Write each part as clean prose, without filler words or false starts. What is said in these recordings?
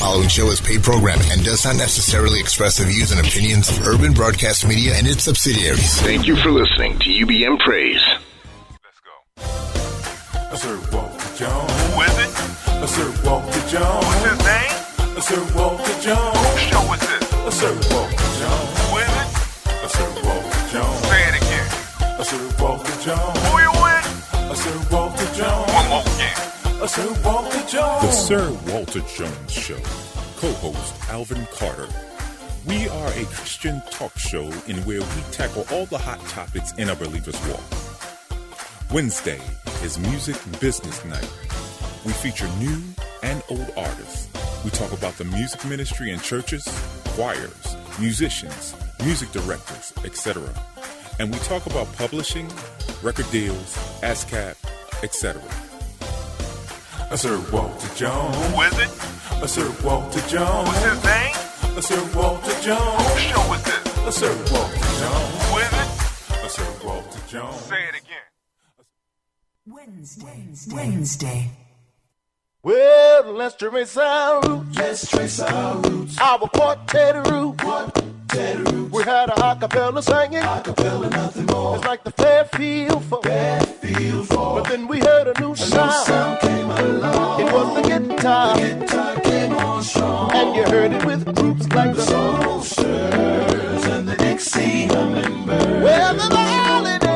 following show is paid programming and does not necessarily express the views and opinions of Urban Broadcast Media and its subsidiaries. Thank you for listening to UBM Praise. Let's go. Sir Walter Jones. Who is it? Sir Walter Jones. What's his name? Sir Walter Jones. Whose show is this? Sir Walter Jones. Who is it? Sir Walter Jones. Say it again. Sir Walter Jones. Who you with? Sir Walter Jones. One more again. Sir Walter Jones. The Sir Walter Jones Show. Co-host Alvin Carter. We are a Christian talk show in where we tackle all the hot topics in a believer's walk. Wednesday is Music Business Night. We feature new and old artists. We talk about the music ministry in churches, choirs, musicians, music directors, etc. And we talk about publishing, record deals, ASCAP, etc. Sir Walter Jones. Who is it? Sir Walter Jones. What's his name? Sir Walter Jones. Whose show is this? Sir Walter Jones. Who is it? Sir Walter Jones. Say it again. Wednesday. Well, let's trace our roots. Let's trace our roots. Our quartet root. Quartet roots. We had a acapella singing. Acapella, nothing more. It's like the Fairfield Four. Fairfield Four. But then we heard a new sound. A new sound came along. It was the guitar. The guitar came on strong. And you heard it with groups like the Soul Sirs and the Dixie Hummingbirds. Well, the Holidays.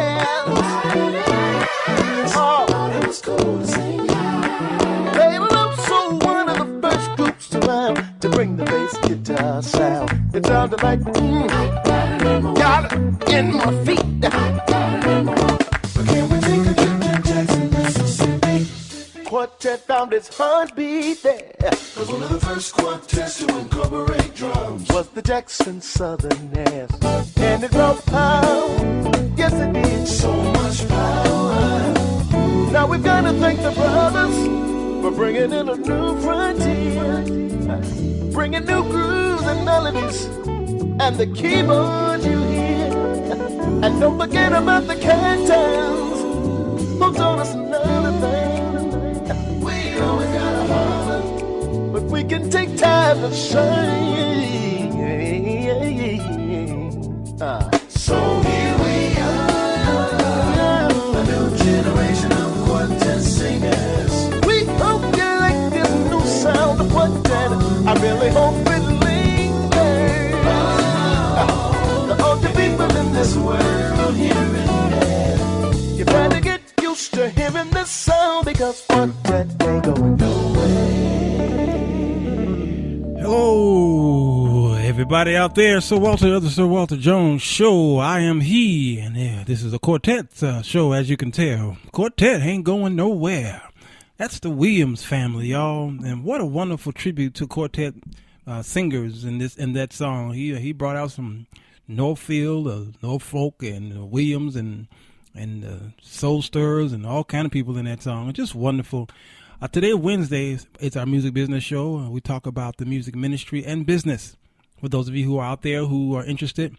Oh, it was cool to sing. They love so one of the first groups around to bring the bass guitar sound. It sounded like, got it in my feet. But can we take a trip to Jackson, Mississippi? Quartet found its heartbeat there. Was one of the first quartets to incorporate drums. Was the Jackson Southern Ass. And it brought power. Yes, it did. So much power. Now we've got to thank the brothers for bringing in a new frontier, bringing new grooves and melodies, and the keyboard you hear. And don't forget about the cantons, who told us another thing. We always gotta holler, but we can take time to sing. So here we are, a new generation of quartet singers. We hope you like this new sound of quartet. I really hope it lingers. To all the people in this world hearing it, you better get used to hearing this sound because quartet ain't going nowhere. Hello, everybody out there. Sir Walter, the Sir Walter Jones Show. I am he, and this is a quartet show, as you can tell. Quartet ain't going nowhere. That's the Williams family, y'all, and what a wonderful tribute to quartet singers in that song. He brought out some Northfield, Norfolk, and Williams, and Soul Stirrers, and all kind of people in that song. Just wonderful. Today, Wednesday, it's our music business show. We talk about the music ministry and business. For those of you who are out there who are interested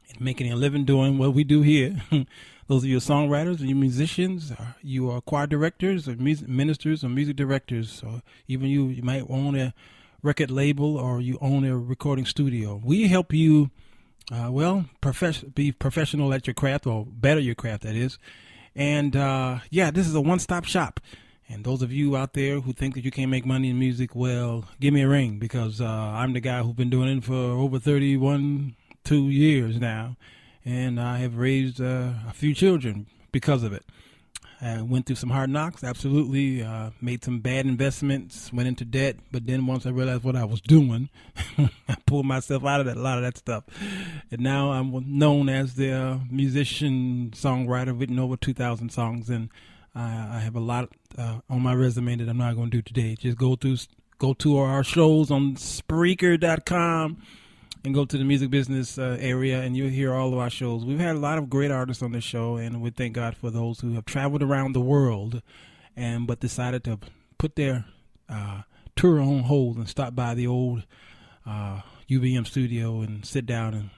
in making a living doing what we do here, those of you songwriters, you musicians, you are choir directors, or music ministers, or music directors, or even you might own a record label or you own a recording studio. We help you, be professional at your craft, or better your craft, that is. And this is a one-stop shop. And those of you out there who think that you can't make money in music, well, give me a ring, because I'm the guy who's been doing it for over 2 years now. And I have raised a few children because of it. I went through some hard knocks, absolutely, made some bad investments, went into debt. But then once I realized what I was doing, I pulled myself out of a lot of that stuff. And now I'm known as the musician, songwriter, written over 2,000 songs. And I have a lot on my resume that I'm not going to do today. Just go to our shows on Spreaker.com and go to the music business area, and you'll hear all of our shows. We've had a lot of great artists on this show, and we thank God for those who have traveled around the world but decided to put their tour on hold and stop by the old UVM studio and sit down and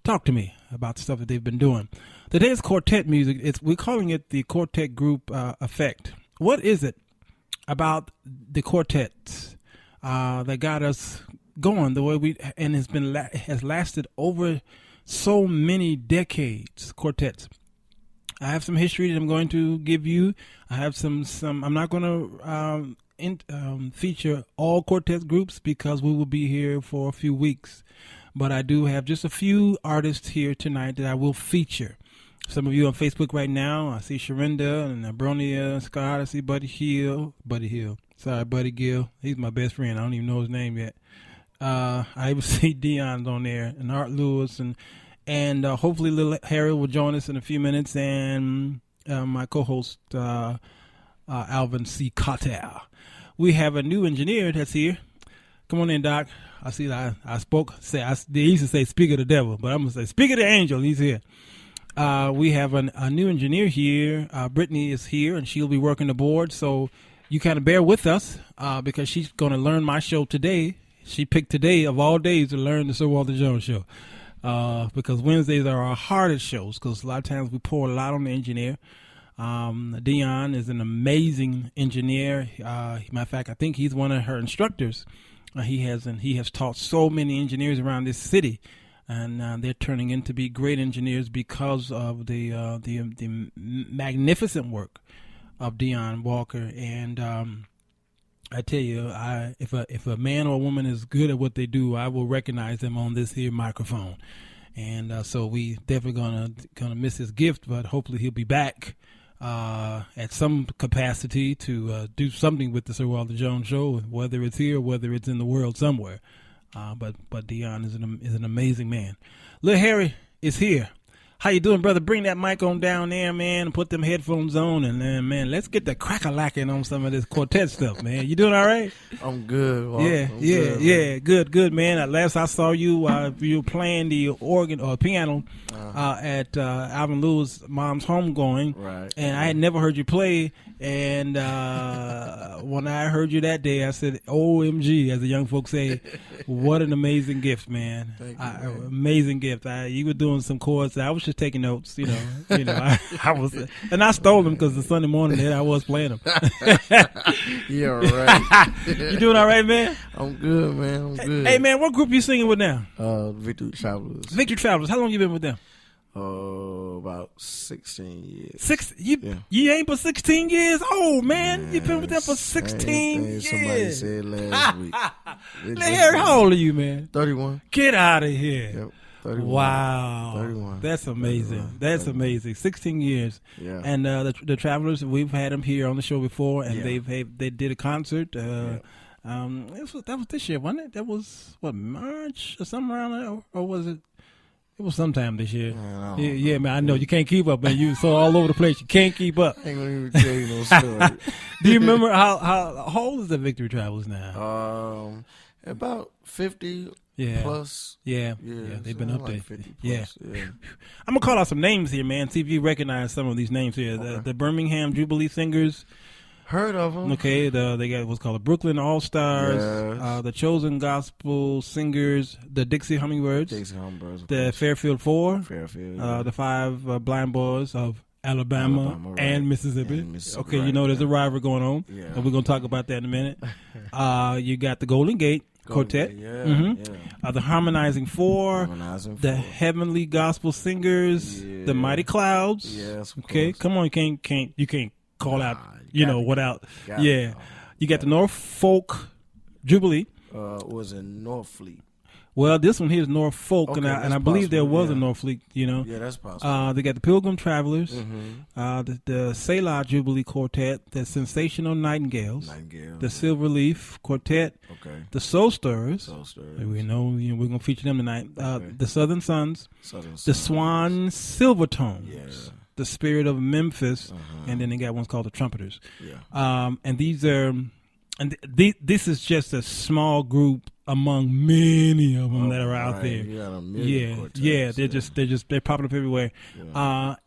talk to me about the stuff that they've been doing. Today's quartet music, we're calling it the quartet group effect. What is it about the quartets that got us going the way and has lasted over so many decades. Quartets. I have some history that I'm going to give you. I have some. I'm not going to feature all quartet groups because we will be here for a few weeks. But I do have just a few artists here tonight that I will feature. Some of you on Facebook right now, I see Sharinda and Abronia, Scott. I see Buddy Hill. Sorry, Buddy Gill. He's my best friend. I don't even know his name yet. I even see Dion's on there and Art Lewis and hopefully Lil Harry will join us in a few minutes, and my co-host Alvin C. Carter. We have a new engineer that's here. Come on in, Doc. I see that I spoke. They used to say "Speak of the devil," but I'm gonna say "Speak of the angel." He's here. We have a new engineer here. Brittany is here, and she'll be working the board. So you kind of bear with us because she's going to learn my show today. She picked today of all days to learn the Sir Walter Jones show because Wednesdays are our hardest shows because a lot of times we pour a lot on the engineer. Dion is an amazing engineer. Matter of fact, I think he's one of her instructors. He has taught so many engineers around this city, and they're turning into be great engineers because of the magnificent work of Dion Walker. And I tell you, if a man or a woman is good at what they do, I will recognize them on this here microphone. And so we definitely gonna miss his gift, but hopefully he'll be back at some capacity to do something with the Sir Walter Jones show, whether it's here or whether it's in the world somewhere. But Dion is an amazing man. Lil Harry is here. How you doing, brother? Bring that mic on down there, man, and put them headphones on, and then, man, let's get the crack-a-lacking on some of this quartet stuff, man. You doing all right? I'm good. Well, Good, man. Last I saw you, you were playing the organ or piano at Alvin Lewis' mom's homegoing, right? And I had never heard you play. And when I heard you that day, I said, "OMG," as the young folks say. What an amazing gift, man! Thank you, man. Amazing gift. You were doing some chords. I was just taking notes, you know. I was, and I stole them because the Sunday morning that I was playing them. Yeah, right. You doing all right, man? I'm good, man. I'm good. Hey, man, what group you singing with now? Victory Travelers. Victory Travelers. How long you been with them? About 16 years. You ain't but 16 years old, man. You've been with them for 16 years. Somebody said last week. Larry, how old are you, man? 31. Get out of here. Yep. 31. Wow. 31. That's amazing. 31. That's amazing. 16 years. Yeah. And the Travelers, we've had them here on the show before, and they did a concert. That was this year, wasn't it? That was, March or something around there? Or was it? It was sometime this year. Yeah, man, I know. You can't keep up, man. You so all over the place. You can't keep up. I ain't going to even tell you no story. Do you remember how old is the Victory Travelers now? About 50 plus. Yeah, they've been up there. Like 50 plus, yeah. I'm going to call out some names here, man. See if you recognize some of these names here. Okay. The Birmingham Jubilee Singers. Heard of them. Okay, they got what's called the Brooklyn All-Stars, the Chosen Gospel Singers, the Dixie Hummingbirds, the Fairfield Four, the five blind boys of Alabama and Mississippi. Okay, you know there's a rivalry going on, and we're going to talk about that in a minute. You got the Golden Gate Quartet, the Harmonizing Four, the Heavenly Gospel Singers, the Mighty Clouds. Okay, come on, you can't call out, without. You got the Norfolk Jubilee. Was in Norfleet. Well, this one here is Norfolk, and I believe there was a Norfleet, Yeah, that's possible. They got the Pilgrim Travelers, the Selah Jubilee Quartet, the Sensational Nightingales, the Silverleaf Quartet, the Soul Stirrers. We know we're going to feature them tonight. The Southern Sons, the Swan Silvertones, the Spirit of Memphis, and then they got ones called the Trumpeters. And these are, this is just a small group among many of them that are out there. They're popping up everywhere. Now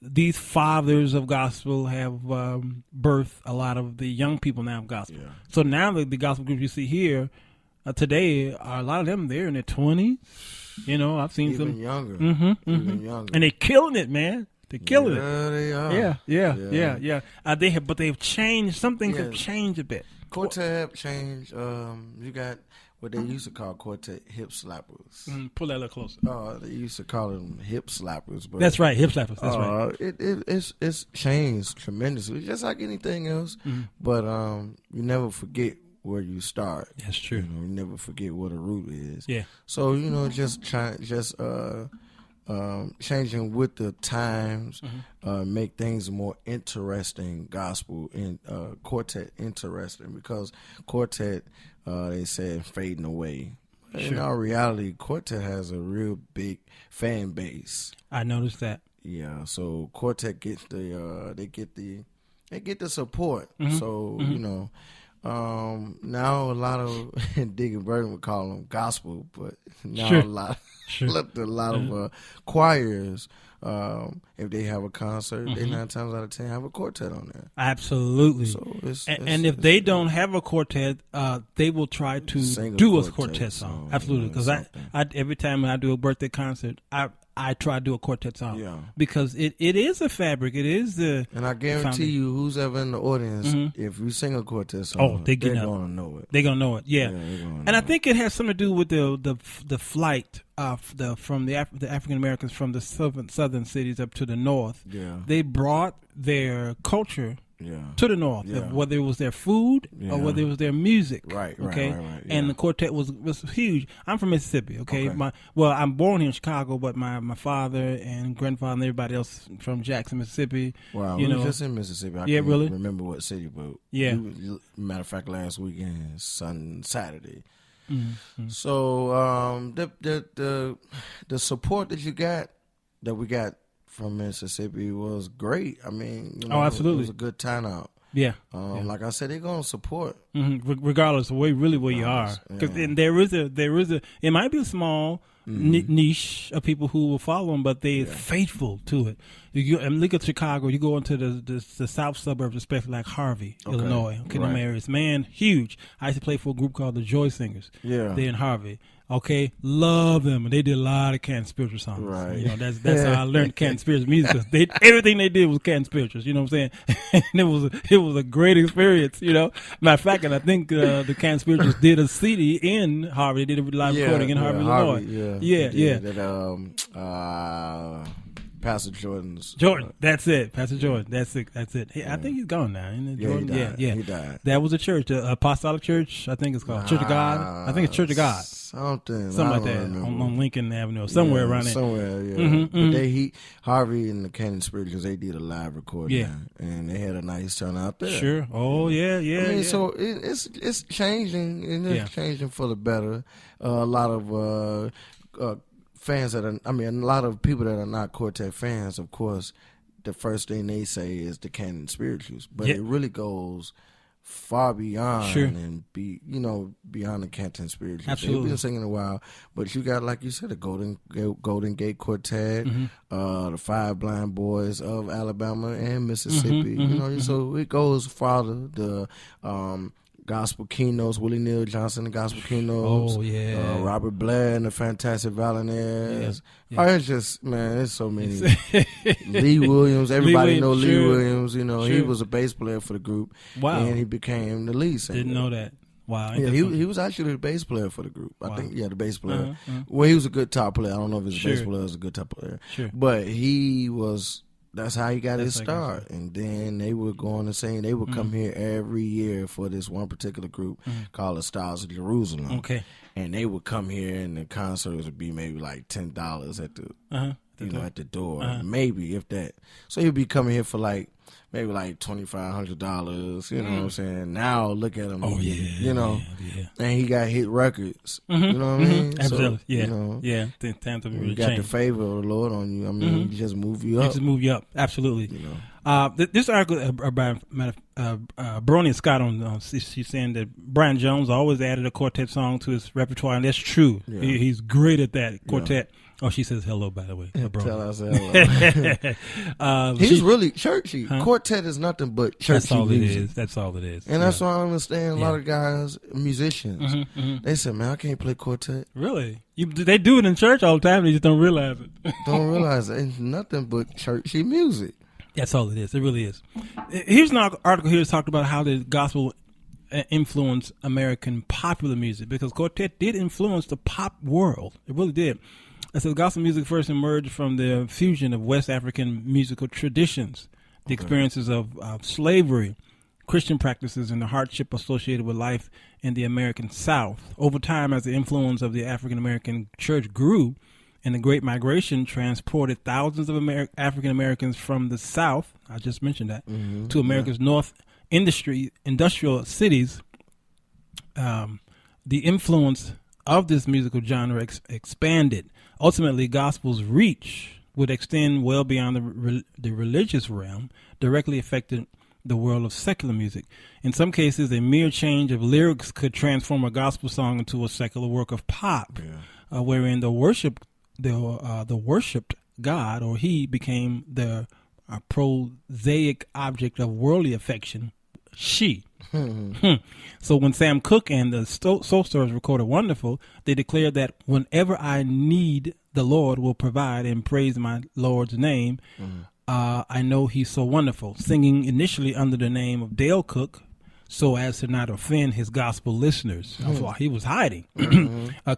these fathers of gospel have birthed a lot of the young people now of gospel. So now the gospel groups you see here today are a lot of them. They're in their 20s. I've seen even some younger, even younger, and they're killing it, man. They're killing it. They are. Yeah. They've changed. Some things have changed a bit. Quartet have changed. You got what they used to call Quartet hip slappers. Pull that a little closer. They used to call them hip slappers. But that's right, hip slappers. That's right. It's changed tremendously, just like anything else. But you never forget where you start. That's true. You never forget what a root is. Yeah. So changing with the times, make things more interesting. Gospel and quartet interesting, because quartet, they said, fading away. Sure. In our reality, quartet has a real big fan base. I noticed that. Yeah. So quartet gets they get the support. So now a lot of Dig and Burden would call them gospel, but now a lot of choirs, if they have a concert, they 9 times out of 10 have a quartet on there. Absolutely. So and if they don't have a quartet, they will try to do a quartet song. Absolutely, because I every time I do a birthday concert, I try to do a quartet song because it is a fabric. It is the. And I guarantee you, who's ever in the audience, if you sing a quartet song, they're going to know it. They're going to know it. Yeah. And I think it has something to do with the flight of the African Americans from the southern cities up to the north. Yeah. They brought their culture to the north, whether it was their food or whether it was their music. Right. And the quartet was huge. I'm from Mississippi. Okay. I'm born here in Chicago, but my father and grandfather and everybody else from Jackson, Mississippi. Wow. We were just in Mississippi. I can't really remember what city, but matter of fact, last weekend, Saturday. So the support that we got from Mississippi was great. I mean, absolutely, it was a good turnout. Yeah. Like I said, they're gonna support regardless of where you are. Because there is a it might be a small niche of people who will follow them, but they're faithful to it. And look at Chicago. You go into the south suburbs, especially like Harvey, Illinois, them areas. Man, huge. I used to play for a group called the Joy Singers. Yeah. They're in Harvey. Okay, love them, and they did a lot of Canton Spiritual songs. Right. That's how I learned Canton Spiritual music. Everything they did was Canton Spirituals. You know what I'm saying? And it was a great experience. Matter of fact, and I think the Canton Spirituals did a CD in Harvey. They did a live recording in Harvey, Illinois. Yeah. That Pastor Jordan's. That's it. Pastor Jordan. That's it. I think he's gone now. Jordan? He died. That was a church, the Apostolic Church. I think it's called Church of God. I think it's Church of God. Something like that on Lincoln Avenue, somewhere around there. Somewhere, yeah. But Harvey and the Canton Spirituals, they did a live recording, and they had a nice turnout there. Sure. Oh yeah. I mean, so it's changing, and it's changing for the better. A lot of fans a lot of people that are not Quartet fans, of course, the first thing they say is the Canton Spirituals, but it really goes far beyond and beyond the Canton Spirituals. Absolutely. They've been singing a while, but you got, like you said, the Golden Gate Quartet, the Five Blind Boys of Alabama and Mississippi. So it goes farther. The Gospel Keynotes, Willie Neal Johnson, the Gospel Keynotes. Oh, yeah. Robert Blair and the Fantastic Violinairs. Yeah. It's just, man, there's so many. Lee Williams, everybody know Lee Williams. He was a bass player for the group. Wow. And he became the lead singer. Didn't know that. Wow. Yeah, he was actually the bass player for the group. I think, the bass player. Well, he was a good top player. I don't know if his bass player was a good top player. Sure. But he was... That's how he got his start. And then they would go on and sing. They would come here every year for this one particular group called the Stars of Jerusalem. Okay. And they would come here, and the concerts would be maybe like $10 at the at the door, maybe if that. So he'd be coming here for maybe $2,500. You know what I'm saying? Now look at him. Oh yeah. And he got hit records. You know what I mean? Absolutely. So, Times have you really got changed. the favor of the Lord on you. I mean, he just move you up. Absolutely. This article by Brony Scott she's saying that Brian Jones always added a quartet song to his repertoire, and that's true. Yeah. He's great at that quartet. Oh, she says hello, by the way. Tell us hello. He's really churchy. Huh? Quartet is nothing but churchy That's all music. it is. That's all it is. And that's why I understand a lot of guys, musicians, they say, man, I can't play quartet. Really? They do it in church all the time. They just don't realize it. Don't realize it. It's nothing but churchy music. That's all it is. It really is. Here's an article here that talked about how the gospel influenced American popular music, because Quartet did influence the pop world. It really did. It says gospel music first emerged from the fusion of West African musical traditions, the experiences of slavery, Christian practices, and the hardship associated with life in the American South. Over time, as the influence of the African American church grew, and the Great Migration transported thousands of African Americans from the South, I just mentioned that, to America's North industrial cities, the influence of this musical genre expanded. Ultimately, gospel's reach would extend well beyond the religious realm, directly affecting the world of secular music. In some cases, a mere change of lyrics could transform a gospel song into a secular work of pop, wherein the worshipped God, or he, became the prosaic object of worldly affection, she. So when Sam Cooke and the Soul Stirrers recorded Wonderful, they declared that whenever I need, the Lord will provide, and praise my Lord's name. I know he's so wonderful, singing initially under the name of Dale Cook, so as to not offend his gospel listeners. He was hiding.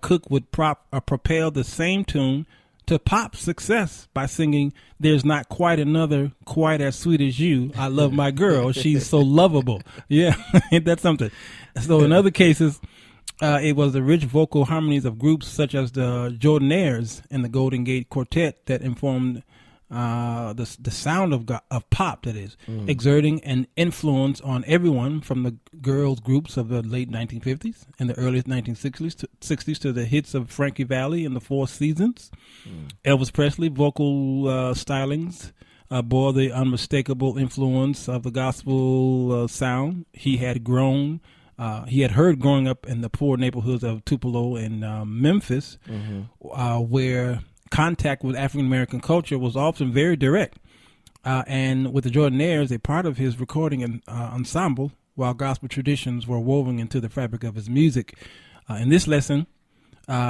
Cook would propel the same tune to pop success by singing, "There's not quite another quite as sweet as you. I love my girl. She's so lovable." Yeah, ain't that something? So in other cases, it was the rich vocal harmonies of groups such as the Jordanaires and the Golden Gate Quartet that informed the sound of pop, that is, exerting an influence on everyone from the girls groups of the late 1950s and the early 1960s to the hits of Frankie Valli and the Four Seasons. Elvis Presley vocal stylings bore the unmistakable influence of the gospel sound he had heard growing up in the poor neighborhoods of Tupelo and Memphis, where contact with African American culture was often very direct. And with the Jordanaires, a part of his recording ensemble, while gospel traditions were woven into the fabric of his music. In this lesson,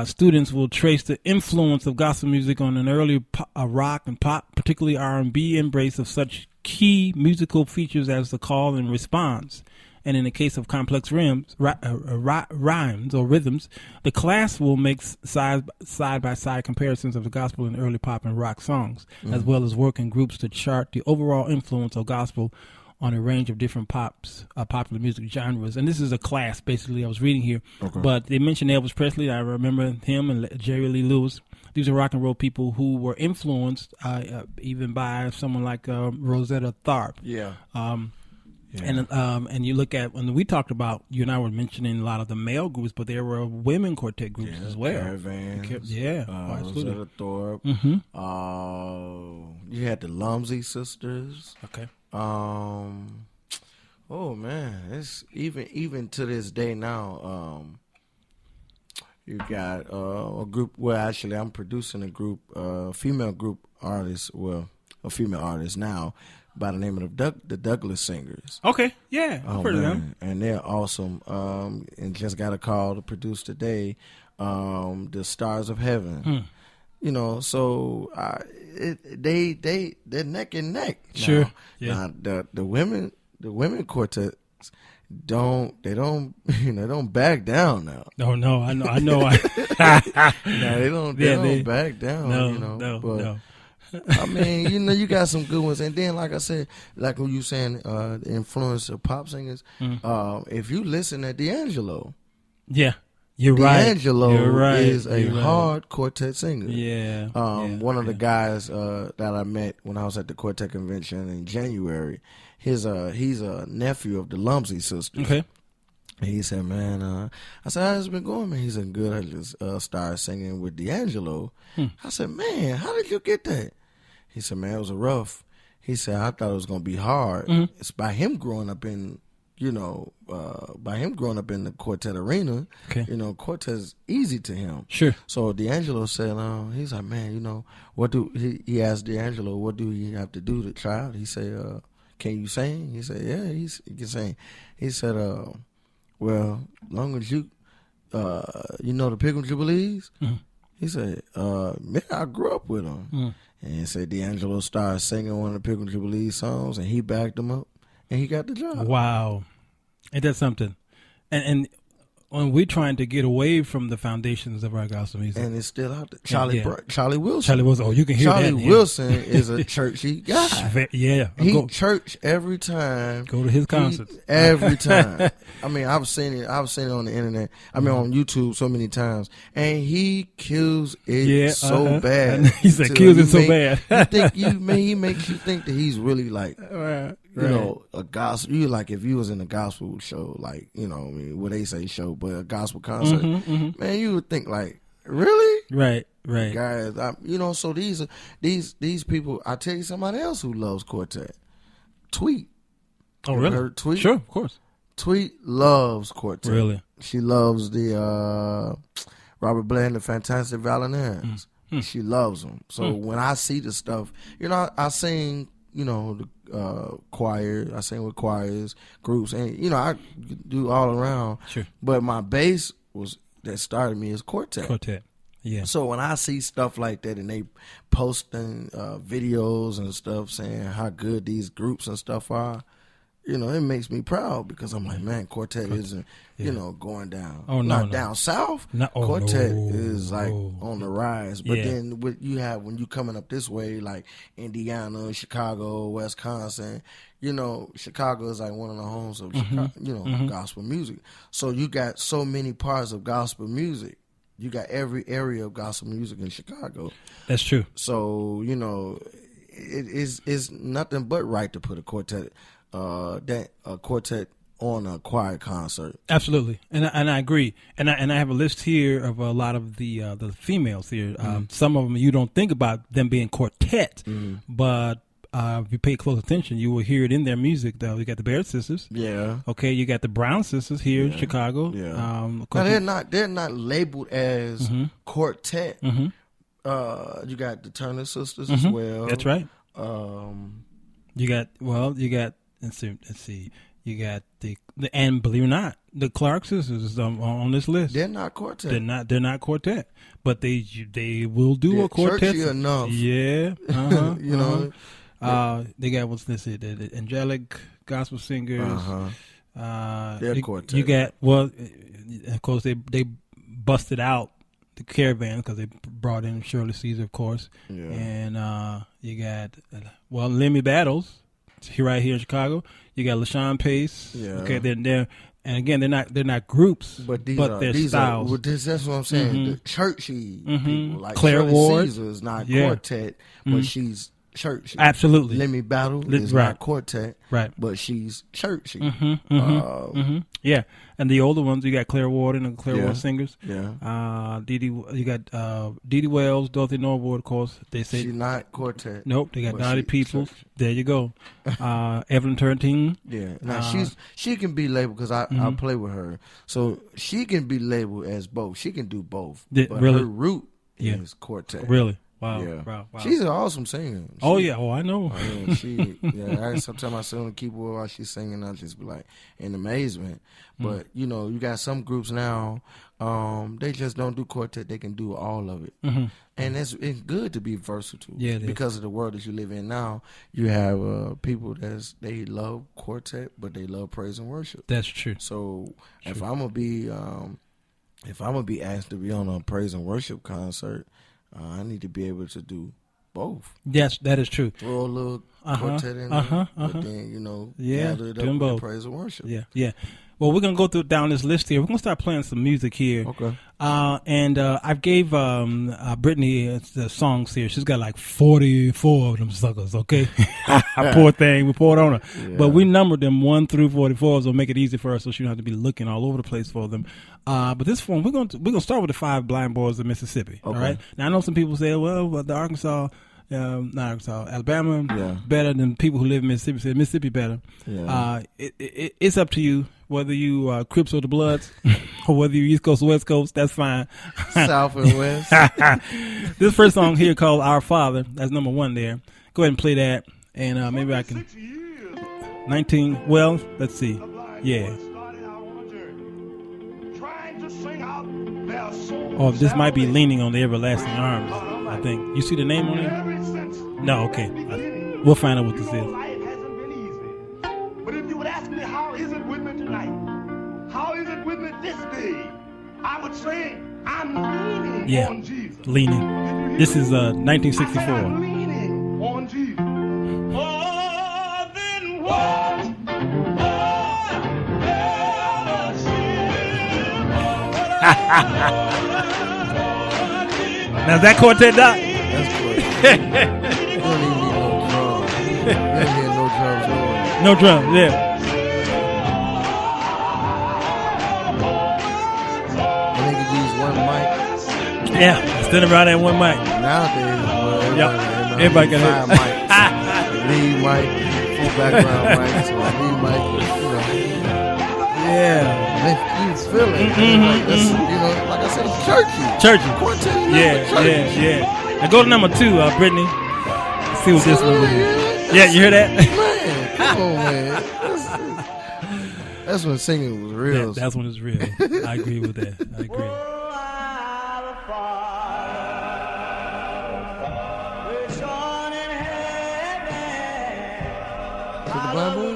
students will trace the influence of gospel music on an early rock and pop, particularly R&B, embrace of such key musical features as the call and response. And in the case of complex rhymes or rhythms, the class will make side-by-side comparisons of the gospel and early pop and rock songs, as well as work in groups to chart the overall influence of gospel on a range of different popular music genres. And this is a class, basically, I was reading here. But they mentioned Elvis Presley. I remember him, and Jerry Lee Lewis. These are rock and roll people who were influenced even by someone like Rosetta Tharpe. And you look at, when we talked about, you and I were mentioning a lot of the male groups, but there were women quartet groups as well. Caravans. Rosetta Tharpe. You had the Lumsey sisters. Oh man, it's even to this day now. You got a group. Well, actually, I'm producing a group, female group artists. Well, a female artist now, by the name of the Douglas Singers. Okay, yeah, I've heard of them. And they're awesome. And just got a call to produce today, the Stars of Heaven. You know, so they're neck and neck. Sure. Now, the women quartets don't back down now. No, I know. No, they don't back down. No. I mean, you got some good ones, and then, like I said, like when you saying the influence of pop singers, if you listen to D'Angelo, you're right. D'Angelo is a hard quartet singer. One of the guys that I met when I was at the Quartet convention in January, he's a nephew of the Lumsey sisters. Okay. He said, man, I said, how's it been going, man? He said, good. I just started singing with D'Angelo. I said, man, how did you get that? He said, man, it was rough. He said, I thought it was going to be hard. It's by him growing up in by him growing up in the Quartet arena, okay. Quartet's easy to him. Sure. So D'Angelo said, he's like, man, he asked D'Angelo, what do he have to do to try out? He said, can you sing? He said, yeah, he can sing. He said, well, long as you, the Pilgrim Jubilees? Mm-hmm. He said, man, I grew up with them. Mm-hmm. And he said D'Angelo started singing one of the Pilgrim Jubilees songs, and he backed him up, and he got the job. Wow. Ain't that something? And when we're trying to get away from the foundations of our gospel music. And it's still out there. Charlie Wilson. Charlie Wilson. Oh, you can hear Charlie that. Charlie Wilson is a churchy guy. Yeah. He church every time. Go to his concerts. Every time. I mean, I've seen it on the internet. I mean, on YouTube so many times. And he kills it so bad. He said kills it so bad. He makes you think that he's really like, a gospel. You like if you was in a gospel show, like, what they say show, but a gospel concert, man, you would think like, really? Right. Guys, so these people, I tell you somebody else who loves Quartet. Tweet. Oh, really? Heard Tweet? Sure, of course. Tweet loves Quartet. Really? She loves the Robert Bland, the Fantastic Violinaires. She loves them. So when I see the stuff, I sing, the choir. I sing with choirs, groups, and I do all around. Sure. But my base that started me is Quartet. Quartet. Yeah. So when I see stuff like that and they posting videos and stuff saying how good these groups and stuff are, it makes me proud because I'm like, man, Quartet isn't, going down. Oh, no, down south. Quartet is like on the rise. But then what you have when you coming up this way, like Indiana, Chicago, Wisconsin, Chicago is like one of the homes of gospel music. So you got so many parts of gospel music. You got every area of gospel music in Chicago. That's true. So, it's nothing but right to put a quartet on a choir concert. Absolutely, and I agree. And I have a list here of a lot of the females here. Some of them you don't think about them being quartet, but if you pay close attention, you will hear it in their music. Though you got the Baird sisters. Yeah. Okay, you got the Brown sisters here in Chicago. Yeah. Now they're not labeled as quartet. You got the Turner sisters as well. That's right. You got let's see. You got and believe it or not, the Clark sisters is on this list. They're not quartet. They're not quartet, but they will do a quartet. Churchy enough. Yeah. They got the angelic gospel singers. They're quartet. You got of course they busted out the Caravan because they brought in Shirley Caesar, of course. Yeah. And you got Lemmy Battles. Right here in Chicago, you got LaShawn Pace. Yeah. Okay, they're and again they're not groups, but they're styles. That's what I'm saying. The churchy people, like Claire Shirley Ward Caesar is not quartet, but she's churchy. Absolutely. Lemmy Battle is not quartet, right? But she's churchy. Yeah, and the older ones you got Claire Ward and the Claire Ward singers. Yeah. You got Dee Wells, Dorothy Norwood, of course. They say she's not quartet. Nope. They got Naughty Peoples. There you go. Evelyn Turntine. Yeah. Now she can be labeled because I play with her, so she can be labeled as both. She can do both. But really? Her root is quartet. Really. Wow. Yeah. Wow. She's an awesome singer. I know. Sometimes I sit on the keyboard while she's singing, I just be like in amazement. But you got some groups now, they just don't do quartet, they can do all of it. And it's good to be versatile. Yeah, because of the world that you live in now, you have people they love quartet, but they love praise and worship. That's true. So if I'm gonna be asked to be on a praise and worship concert, I need to be able to do both. Yes, that is true. Throw a little quartet in there, but then, gather it up with the praise and worship. Yeah. Well, we're going to go down this list here. We're going to start playing some music here. Okay. And I gave Brittany the songs here. She's got like 44 of them suckers, okay? Poor thing. We poured on her. Yeah. But we numbered them 1 through 44, so make it easy for her so she don't have to be looking all over the place for them. But this one, we're going to start with the 5 Blind Boys of Mississippi, all right? Now, I know some people say, well, the Arkansas not Arkansas, Alabama, Yeah. better than people who live in Mississippi. Said Mississippi better. Yeah. It's up to you whether you Crips or the Bloods, or whether you East Coast or West Coast. That's fine. South and West. This first song here called "Our Father." That's number 1 there. Go ahead and play that, and maybe I can. 19. Well, let's see. Yeah. Oh, this might be "Leaning on the Everlasting Arms." I think. You see the name on it? No. Okay. We'll find out what this is. Life hasn't been easy. But if you would ask me, how is it with me tonight? How is it with me this day? I would say I'm leaning on Jesus. Leaning. This is 1964. I'm leaning on Jesus. Oh, then what? Now is that Quartet, Doc? That's Quartet. You don't even need no drums. You don't need no drums. No drums, yeah. And they could use one mic. Yeah, instead of around that one mic. Nowadays, well, Everybody got five mics. Lead mic, full background mic, so lead mic, you know. Yeah. You feel it. Like, that's, you know, like I said, churchy. Quartet, Yeah. Now go to number 2, Brittany. Let's see what this one is. Yeah, you hear that? Man, come on, man. That's when singing was real. That's when it's real. I agree with that. I agree. The Blind Boy?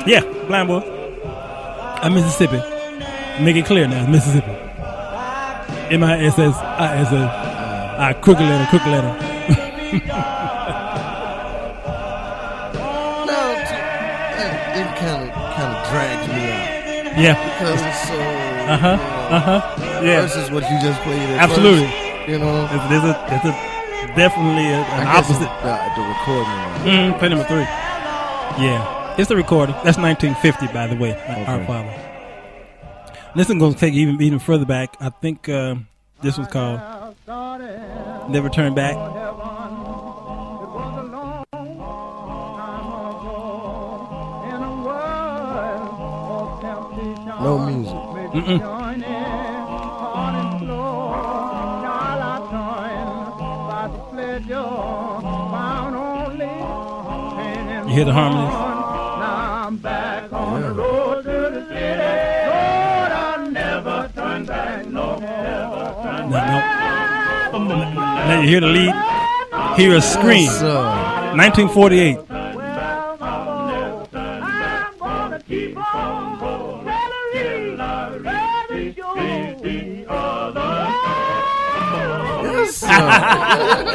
Yeah, Blind Boy. Mississippi. Make it clear now, Mississippi. M-I-S-S-I-S-S. Crooked letter. No, it kind of drags me out. Yeah. Because it's so. Yeah. Versus what you just played. Absolutely. First, you know. There's definitely an opposite. The recording. Play number 3. Yeah. It's the recording. That's 1950, by the way. Okay. Our Father. This one's going to take you even further back. I think this one's called Never Turn Back. No music. You hear the harmonies? Now I'm back on the road to the city. Lord, I'll never turn back. No, never turn back. Now you hear the lead. Hear a scream. 1948.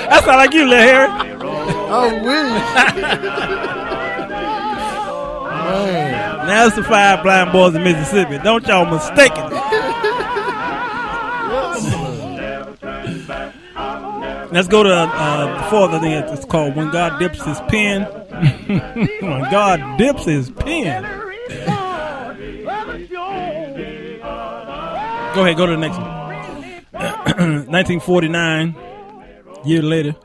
That sound like you, Lil Harry. I wish. Man. Now it's the 5 blind boys in Mississippi. Don't y'all mistake it. Let's go to the 4th. I think it's called When God Dips His Pen. When God dips his pen. Go ahead, go to the next one. 1949, year later.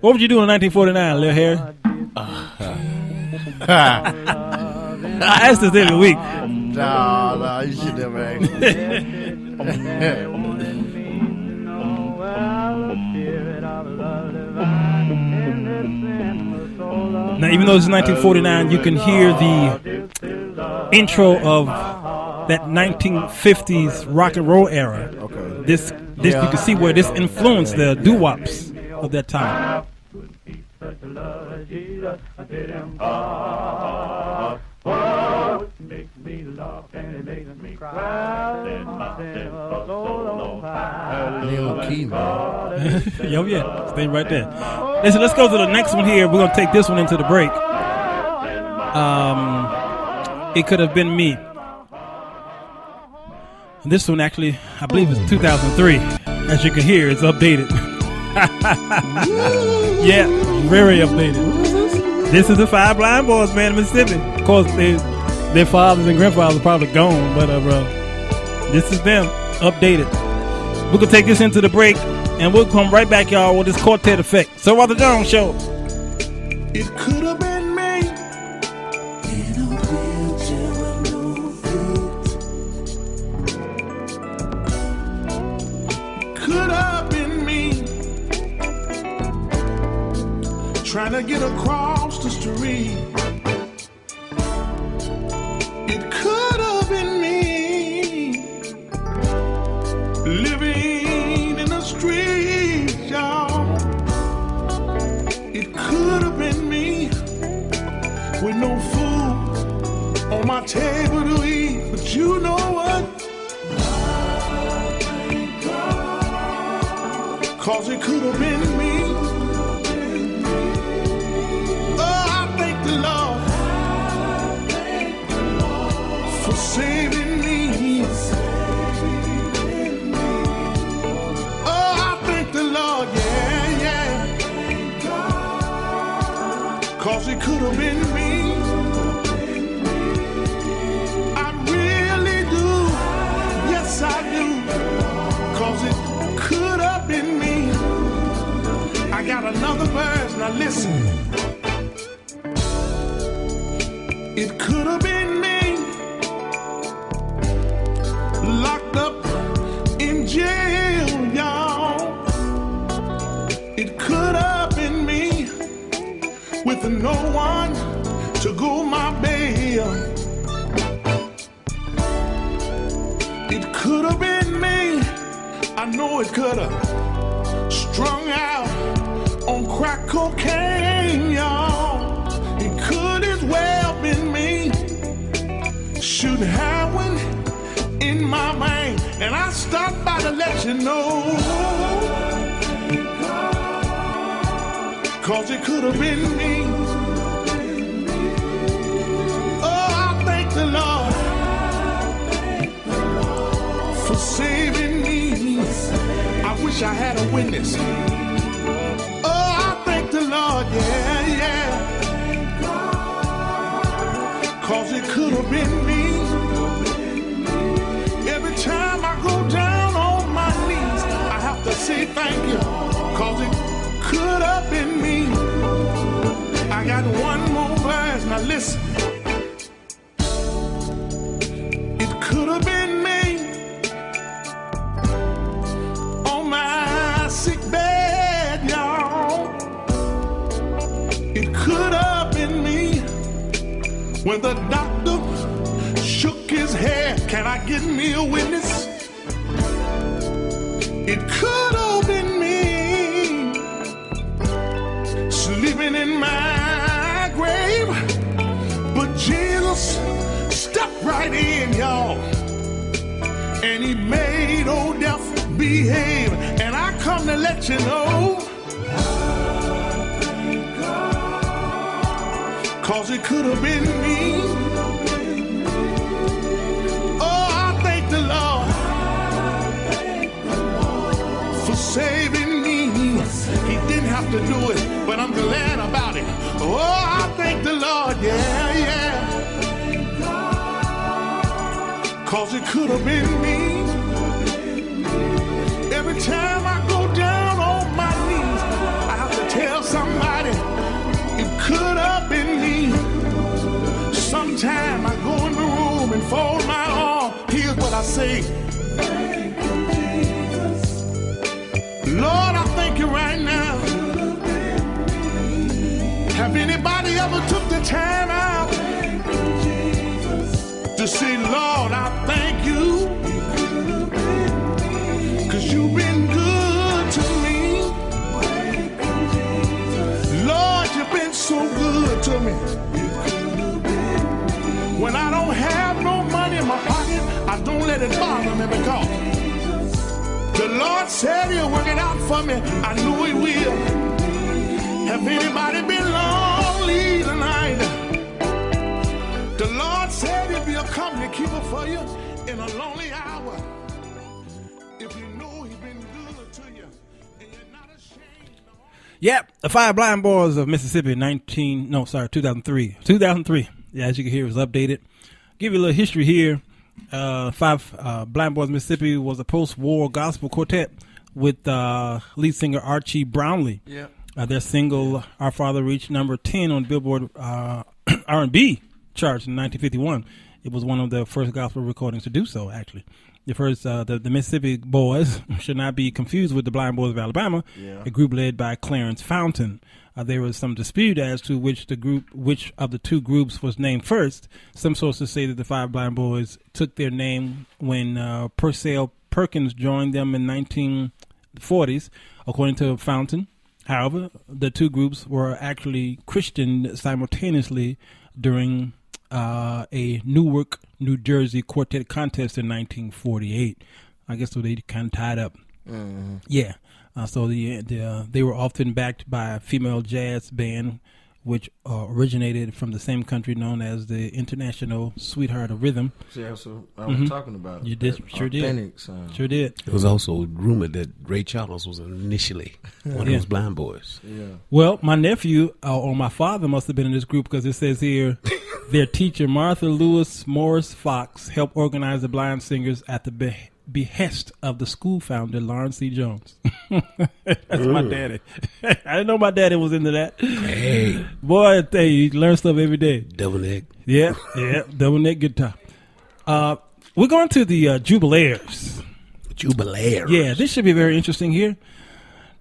What would you do in 1949, Lil Harry? I asked this every week. No, you should never ask. Now, even though it's 1949, you can hear the intro of that 1950s rock and roll era. Okay. This you can see where this influenced the doo-wops of that time. Key, man. Yo, yeah, stay right there. Listen, let's go to the next one here. We're gonna take this one into the break. It Could Have Been Me. This one actually, I believe it's 2003. As you can hear, it's updated. Yeah, very updated. This is the 5 blind boys, man, in Mississippi. Of course, their fathers and grandfathers are probably gone, but this is them, updated. We're going to take this into the break, and we'll come right back, y'all, with this Quartet Effect. So, Walter Jones Show. It could have been me. In a wheelchair with no feet. Could have been me. Trying to get across the street. It could have been me. Living in the street, y'all. It could have been me. With no food on my table to eat. But you know what? Cause it could have been me. Saving me. Oh, I thank the Lord, yeah, yeah. Cause it could have been me. I really do. Yes, I do. Cause it could have been me. I got another verse, now listen. It could have been me. Locked up in jail, y'all. It could have been me with no one to go my bail. It could have been me. I know it could have. Strung out on crack cocaine, y'all. It could as well been me. Shooting heroin in my mind, and I stopped by to let you know. Cause it could have been me. Oh, I thank the Lord for saving me. I wish I had a witness. Oh, I thank the Lord, yeah, yeah. Cause it could have been me. Every time I go down on my knees, I have to say thank you, cause it could have been me. I got one more verse, now listen. It could have been me on my sick bed, y'all. It could have been me when the doctor shook his head. Can I get me a witness? It could have been me sleeping in my grave, but Jesus stepped right in, y'all, and he made old death behave. And I come to let you know, cause it could have been me. Saving me. He didn't have to do it, but I'm glad about it. Oh, I thank the Lord, yeah, yeah. Cause it could have been me. Every time I go down on my knees, I have to tell somebody it could have been me. Sometime I go in the room and fold my arm. Here's what I say. Lord, I thank you right now. Have anybody ever took the time out to say, Lord, I thank you, cause you've been good to me. Lord, you've been so good to me. When I don't have no money in my pocket, I don't let it bother me, because the Lord said he'll work it out for me. I know he will. Have anybody been lonely tonight? The Lord said he'll be a company keeper for you in a lonely hour. If you know he's been good to you and you're not ashamed. Yep, the Five Blind Boys of Mississippi, 2003. 2003. Yeah, as you can hear, it was updated. Give you a little history here. Blind Boys Mississippi was a post-war gospel quartet with lead singer Archie Brownlee. Yeah. Their single "Our Father" reached number 10 on Billboard R&B charts in 1951. It was one of the first gospel recordings to do so, actually. The first, the Mississippi Boys should not be confused with the Blind Boys of Alabama, a group led by Clarence Fountain. There was some dispute as to which of the two groups was named first. Some sources say that the Five Blind Boys took their name when Purcell Perkins joined them in 1940s, according to Fountain. However, the two groups were actually christened simultaneously during a Newark, New Jersey quartet contest in 1948. I guess so they kind of tied up. Mm-hmm. Yeah. So they were often backed by a female jazz band, which originated from the same country known as the International Sweetheart of Rhythm. See, that's what I was talking about. You did, sure did. Sure did. It was also rumored that Ray Charles was initially one of those Blind Boys. Yeah. Well, my nephew or my father must have been in this group because it says here their teacher Martha Lewis Morris Fox helped organize the blind singers at the behest of the school founder Lawrence C. Jones. That's my daddy. I didn't know my daddy was into that. Hey, boy, you learn stuff every day. Double neck. Yeah, double neck guitar. We're going to the Jubilaires. Jubilaires. Yeah, this should be very interesting here.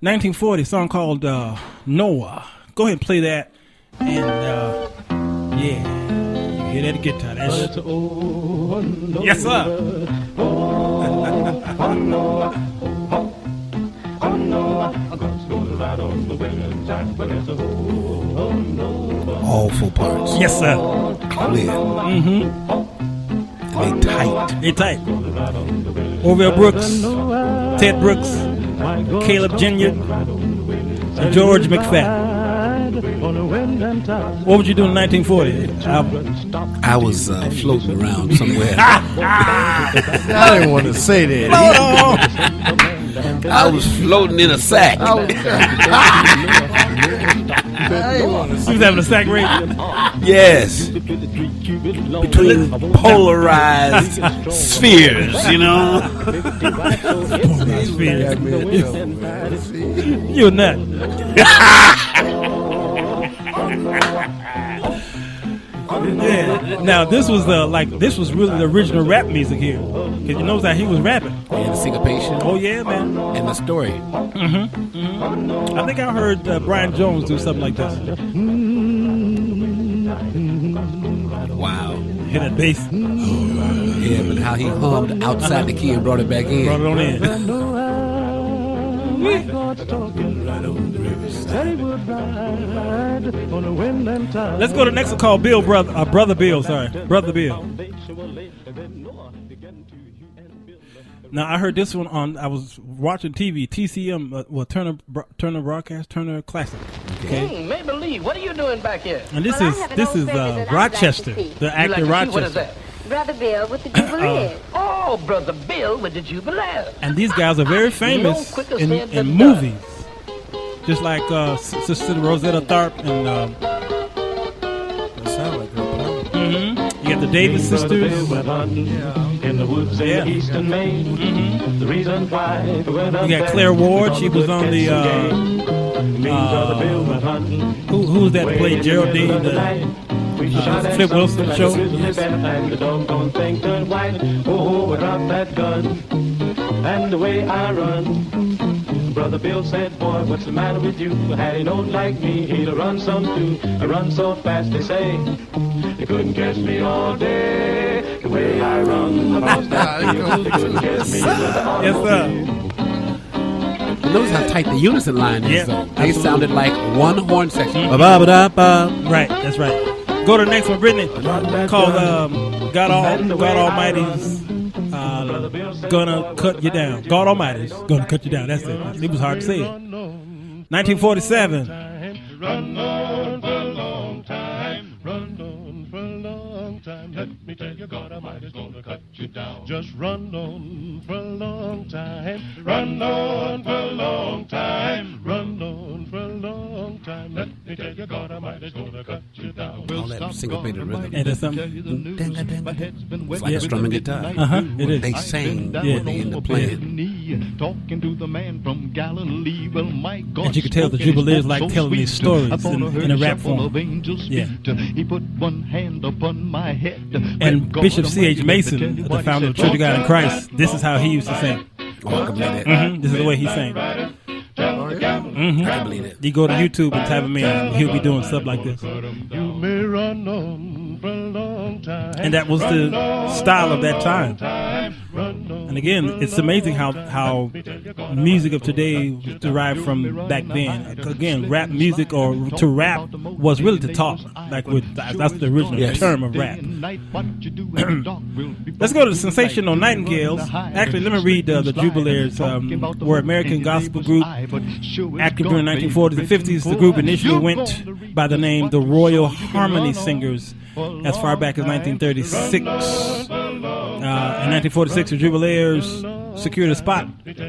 1940 song called Noah. Go ahead and play that. And yeah, you hear that guitar? That's yes, sir. All full parts. Yes, sir. Clear. Mm-hmm. And they tight. They tight. Orville Brooks, Ted Brooks, Caleb Ginyard, and George McFadden. What would you do in 1940? I was floating around somewhere. I didn't want to say that. I was floating in a sack. He was having a sack race. Yes. Between polarized spheres, you know. You're nut. Yeah. Now this was this was really the original rap music here, because you notice how he was rapping. And the syncopation. Oh yeah, man. And the story. I think I heard Brian Jones do something like this. Wow. Hit that bass. Yeah, but how he hummed outside the key and brought it back in. Brought it on in. Let's go to the next one called Brother Bill. Brother Bill. Now I heard this one on. I was watching TV, TCM, Turner Broadcast, Turner Classic. Okay. Mabel Lee, what are you doing back here? And this is Rochester, the actor Rochester. What is that? Brother Bill with the Jubilaires. Oh, Brother Bill with the Jubilaires. And these guys are very famous in movies. Just like Sister Rosetta Tharpe and That sound like her. you got the Davis sisters. In the woods in eastern Maine. The reason why You got Claire Ward. She was on the who's that that played Geraldine, the Flip Wilson show. And the doggone thing turned white. Oh, I dropped that gun. And the way I run. Brother Bill said, boy, what's the matter with you? Had he known like me, he'd have run some too. I run so fast, they say. They couldn't catch me all day. The way I run across that field. They couldn't catch me. Yes, sir. Notice how tight the unison line is, though. They sounded like one horn section. Right, that's right. Go to the next one, Brittany. Called God Almighty's Gonna Cut You Down. God Almighty's Gonna Cut You Down. That's it. It was hard to say it. 1947. Run on for a long time. Run on for a long time. Let me tell you, God Almighty's gonna cut you down. Just run on for a long time. Run on for a long time. Run on for a long time. Let All that syncopated rhythm. And there's something. It's like a strumming guitar. It is. They sang when they in the playing. Talking to the man from Galilee. Well, my God, and you can tell the Jubileers like telling these stories in a rap form. Yeah. He put one hand upon my head. And Bishop C.H. Mason, the founder of the Church of God in Christ, this is how he used to sing. Oh, I can believe that. This is the way he sang. I can believe it. You go to YouTube and type him in, and he'll be doing stuff like this. You may run on for a long time. And that was the style of that time. And again, it's amazing how music of today was derived from back then. Again, rap music or to rap was really to talk. That's the original term of rap. Let's go to the Sensational Nightingales. Actually, let me read the Jubileers. Were American gospel group active during the 1940s and 50s. The group initially went by the name the Royal Harmony Singers as far back as 1936. In 1946, the Jubileers secured a spot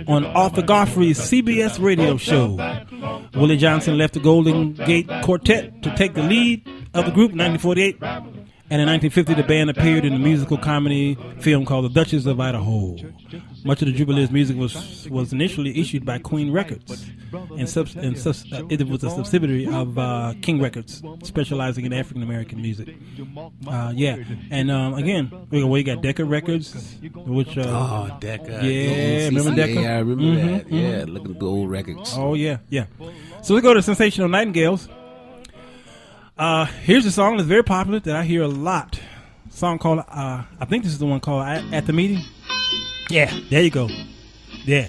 on Arthur Godfrey's CBS radio show. Willie Johnson left the Golden Gate Quartet to take the lead of the group in 1948. And in 1950, the band appeared in a musical comedy film called The Duchess of Idaho. Much of the Jubileers' music was initially issued by Queen Records, and it was a subsidiary of King Records, specializing in African American music. And again, we got Decca Records, which Decca. Yeah, remember Decca? Yeah, I remember that. Yeah, look at the old records. Oh yeah. So we go to Sensational Nightingales. Here's a song that's very popular that I hear a lot. A song called, I think this is the one called At the Meeting. Yeah, there you go. Yeah.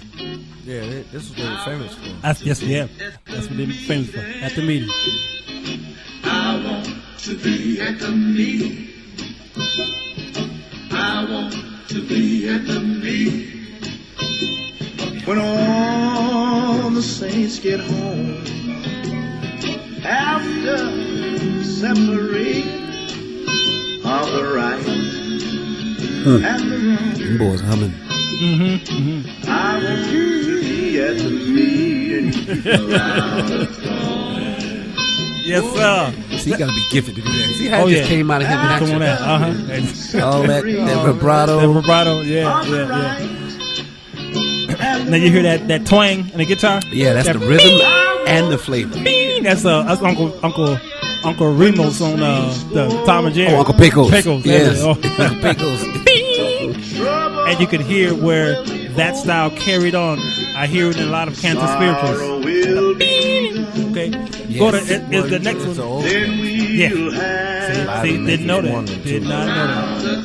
Yeah, this is what they're famous for. That's what they're famous for. At the Meeting. I want to be at the meeting. I want to be at the meeting. When all the saints get home after separate of the right and the wrong. Them boys humming. I want you to be at the meeting around the throne. Yes, sir. See, you gotta be gifted to do that. See how it just came out of him Come on out. All that vibrato. That vibrato, yeah. Now you hear that twang in the guitar? Yeah, that's the rhythm and the flavor. That's Uncle Remus on the Tom and Jerry. Oh, Uncle Pickles. Yes. Uncle Pickles. And you could hear where that style carried on. I hear it in a lot of Kansas spirituals. Okay. Yes. Go to is the next one. Yeah. See, didn't know that. Did not know that.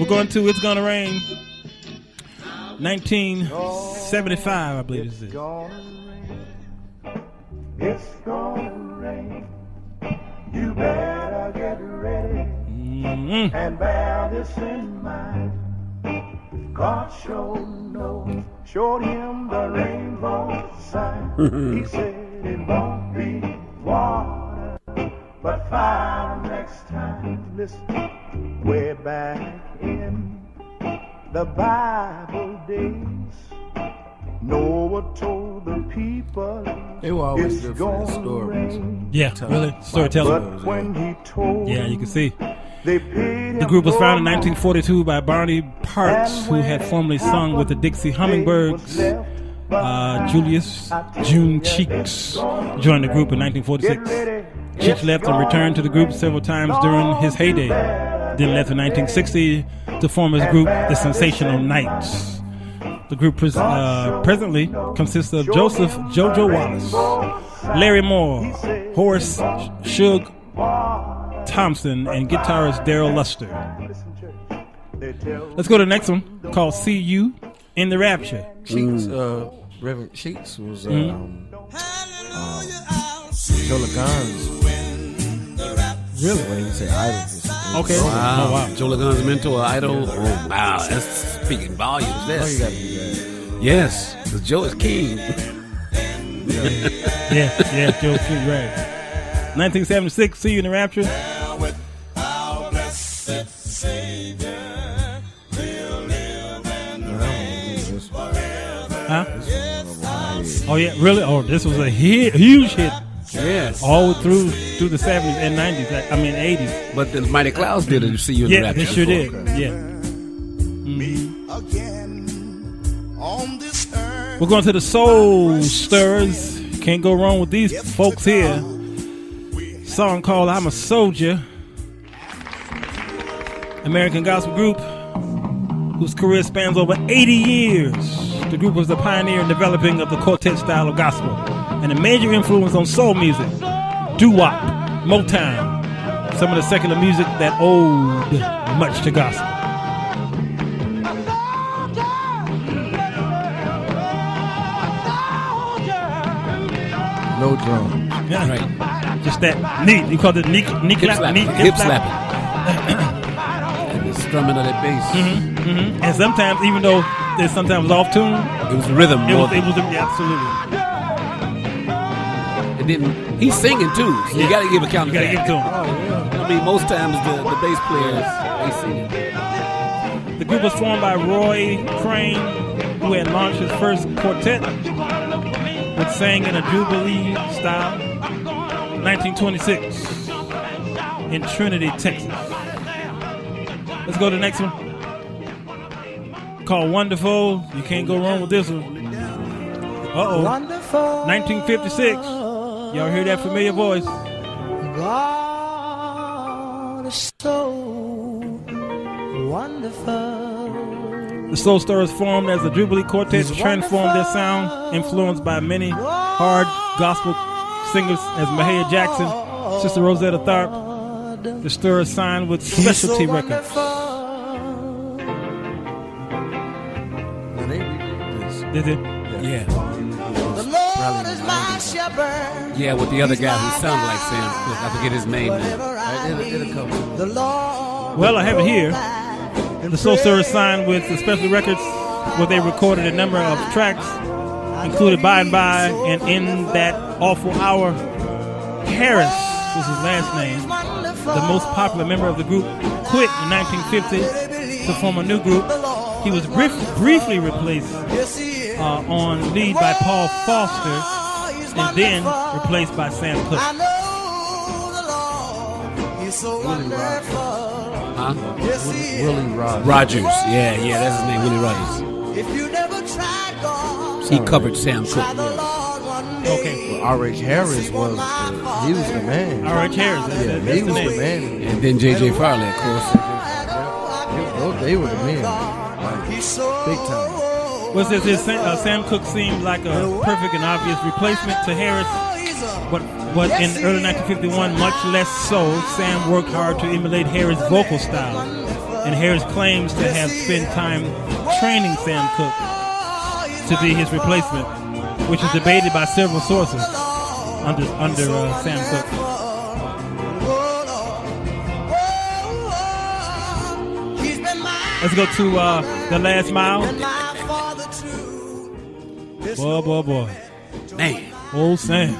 We're going to It's Gonna Rain. 1975, I believe this is. It's gonna rain. You better get ready and bear this in mind. God showed him the rainbow sign. He said it won't be water, but fire next time. Listen, way back in the Bible days, Noah told the people they were always good for their stories. Yeah, really? Storytelling. But when he told yeah, you can see. They paid the group was founded in 1942 by Barney Parks, who had formerly sung with the Dixie Hummingbirds. Julius June Cheeks joined the group in 1946. Cheeks left and returned to the group several times during his heyday. Then left in 1960 to form his group, the Sensational Knights. The group presently consists of Joseph Jojo Wallace, Larry Moore, Horace Shug Thompson, and guitarist Daryl Luster. Let's go to the next one called See You in the Rapture. Cheeks, Reverend Cheeks was Joe LeGane's really when he said idol. Okay. Wow. Oh, wow. Joe LeGane's mentor, idol. Oh, wow. That's speaking volumes. Oh, you gotta do that. Yes, because Joe is king. yeah, Joe King, right. 1976, See You in the Rapture. Huh? Oh yeah, really? Oh, this was a huge hit. Yeah. All through the 70s and 90s. I mean 80s. But the Mighty Clouds did it. See you in the Rapture. Yeah, they sure did. Yeah. We're going to the Soul Stirrers. Can't go wrong with these folks here. Song called "I'm a Soldier." American gospel group whose career spans over 80 years. The group was the pioneer in developing of the quartet style of gospel and a major influence on soul music, doo-wop, Motown, some of the secular music that owed much to gospel. No drums. Yeah, right. Just that neat. You call it neat hip slapping. And the strumming of that bass. And sometimes, even though they sometimes off tune, it was rhythm. It was absolutely. And then he's singing too, so you got to give account to that. You got to give it to him. Oh, yeah. I mean, most times the bass players they sing. The group was formed by Roy Crane, who had launched his first quartet, which sang in a Jubilee style, 1926, in Trinity, Texas. Let's go to the next one. Called "Wonderful." You can't go wrong with this one. 1956. Y'all hear that familiar voice? God is so wonderful. The Soul Stirrers formed as the Jubilee Quartet to transform their sound, influenced by many hard gospel singers as Mahalia Jackson, Sister Rosetta Tharpe. The Stirrers signed with Specialty Records. Did it? Yeah. The Lord is my shepherd. Yeah, with the other guy who sounded like Sam Cooke. I forget his name now. The Lord. Well, I have it here. The Soul Stirrers signed with the Specialty Records, where they recorded a number of tracks, included "By and By" and "In That Awful Hour." Harris was his last name. The most popular member of the group quit in 1950 to form a new group. He was briefly replaced on lead by Paul Foster, and then replaced by Sam Cooke. Huh? Willie Rogers. Rogers. Yeah, that's his name, Willie Rogers. If you never tried God, he covered Sam Cooke. Okay. Well, R.H. Harris was he was the man. R.H. Harris, that's he the was name. the man. And then J.J. Farley, of course. They were the men, like, big time. Was this Sam Cooke seemed like a perfect and obvious replacement to Harris, but in early 1951, much less so. Sam worked hard to emulate Harris' vocal style, and Harris claims to have spent time training Sam Cooke to be his replacement, which is debated by several sources under Sam Cooke. Let's go to The Last Mile. Boy. Man. Old Sam.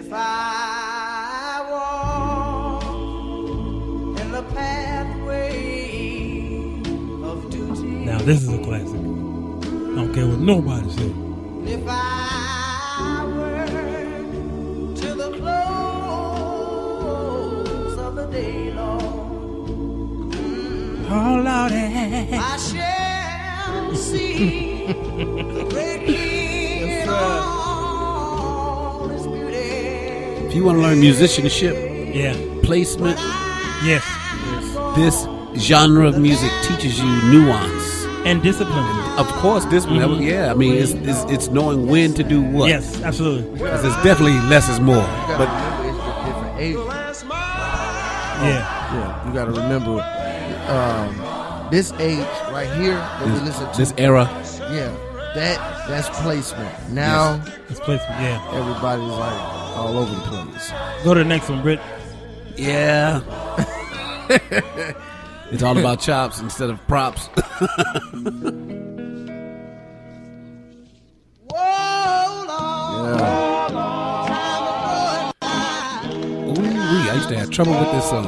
if I walk in the pathway of duty. Now this is a classic. I don't care what nobody says. If I work to the close of the day, Lord, Oh, Lordy. I shall see the great King in all his beauty. If you want to learn musicianship, placement, yes, this genre of music teaches you nuance and discipline. Of course, discipline. Mm-hmm. Yeah, I mean, it's knowing when to do what. Yes, absolutely. Because it's definitely less is more. But different ages. Yeah. You got to remember this age right here that we listen to. This era. Yeah, that's placement. Now it's placement. Yeah, everybody's like all over the place. Go to the next one, Britt. Yeah. It's all about chops instead of props. I used to have trouble with this song.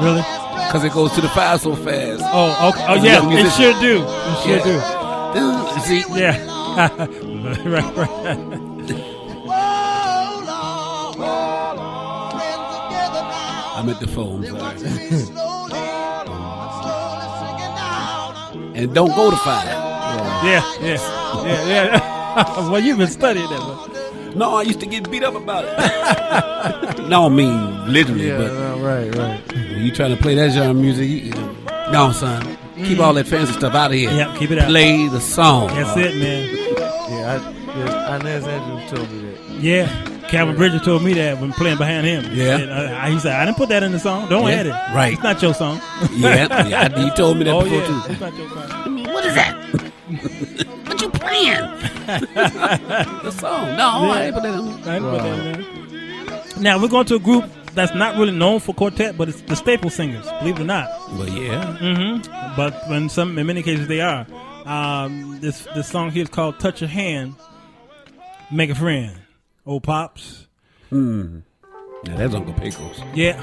Really? Because it goes to the 5 so fast. Oh, okay. Oh, yeah. It sure do. It sure do. See, yeah. I'm at the phone. And don't go to 5. Yeah. Well, you've been studying that one. No, I used to get beat up about it. No, I mean literally. Yeah, but right. when you trying to play that genre of music, no, son. Keep all that fancy stuff out of here. Yeah, keep it out. Play the song. That's it, man. Yeah, Inez Andrews told me that. Yeah, Calvin Bridges told me that when playing behind him. Yeah. And, he said, I didn't put that in the song. Don't add it. Right. It's not your song. Yeah, he told me that before, too. It's not your song. What is that? What you playing? The song. No, I didn't put that in. I didn't put that in there. Now, we're going to a group that's not really known for quartet, but it's the staple singers, believe it or not. Well, yeah. Mm-hmm. But in many cases, they are. This song here is called Touch Your Hand, Make a Friend. Old Pops. Now, that's Uncle Pickles. Yeah.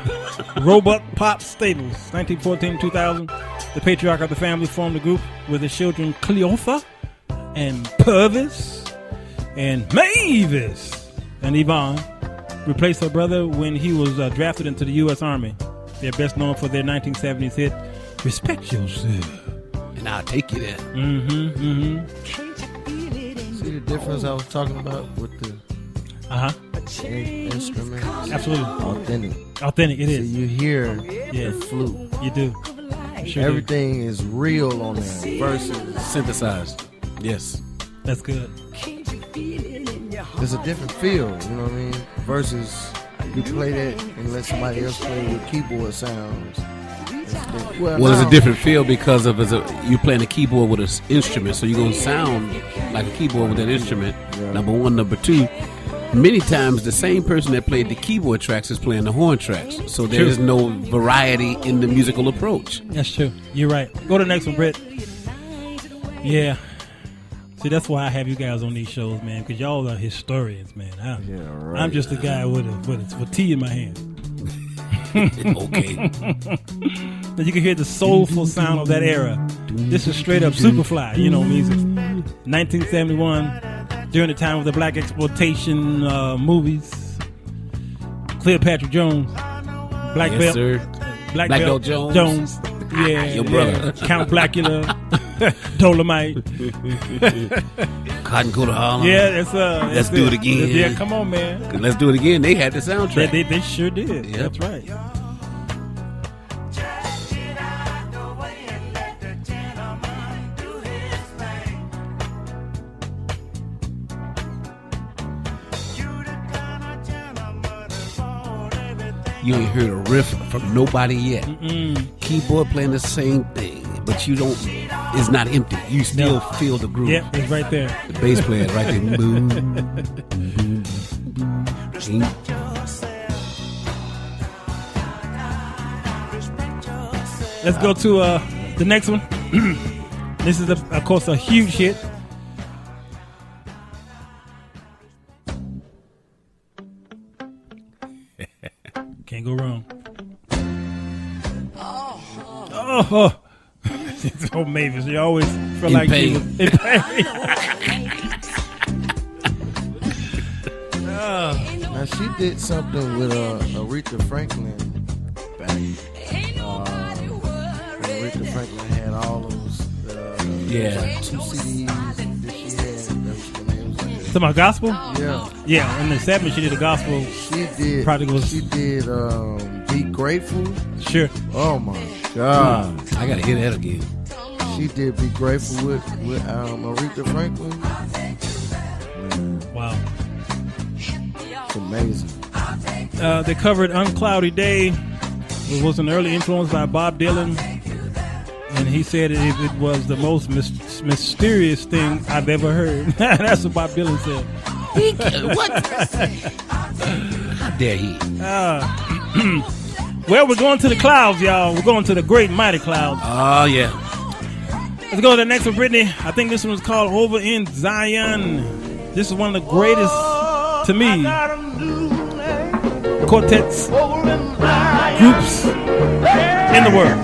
Roebuck Pop Staples, 1914-2000. The patriarch of the family formed a group with his children Cleotha and Purvis and Mavis and Yvonne. Replaced her brother when he was drafted into the U.S. Army. They're best known for their 1970s hit, Respect Yourself. And I'll take you there. Mm-hmm. See the difference I was talking about with the instruments? Absolutely. Authentic, it is. So you hear the flute. You do. Sure everything is real on there versus synthesized. Yes. That's good. It's a different feel, you know what I mean? Versus you play that and let somebody else play with keyboard sounds. Well, it's a different feel because of you playing a keyboard with an instrument, so you're going to sound like a keyboard with that instrument, number one. Number two, many times the same person that played the keyboard tracks is playing the horn tracks, so there is no variety in the musical approach. That's true. You're right. Go to the next one, Britt. Yeah. See, that's why I have you guys on these shows, man, because y'all are historians, man. I'm just a guy with a tea in my hand. Okay. And you can hear the soulful sound of that era. This is straight up Superfly, music. 1971, during the time of the black exploitation movies. Cleopatra Jones, Black Belt, sir. Black Belt Jones. Yeah, your brother. Count Blackula, Dolomite, Cotton Coat of Harlem. Yeah, let's do it again. Yeah, come on, man. Let's do it again. They had the soundtrack. They sure did. Yep. That's right. You ain't heard a riff from nobody yet. Keyboard playing the same thing, but you don't. It's not empty. You still feel the groove. Yep, it's right there. The bass player right there. Boom, boom, boom. Let's go to the next one. This is, of course, a huge hit. Can't go wrong. Oh, Mavis, you always feel in like pain. you was in pain. Now she did something with Aretha Franklin back. Aretha Franklin had all those 2 CDs that she had. To my gospel? Yeah. In the 70s, she did a gospel. She did. She did Be Grateful. Sure. Oh my God. I gotta hear that again. She did Be Grateful with Aretha Franklin. Wow. It's amazing. They covered Uncloudy Day. It was an early influence by Bob Dylan. And he said it was the most mysterious thing I've ever heard. That's what Bob Dylan said. What? How dare he? Well, we're going to the clouds, y'all. We're going to the great mighty clouds. Oh, yeah. Let's go to the next one, Brittany. I think this one is called Over in Zion. This is one of the greatest, to me, quartets groups in the world.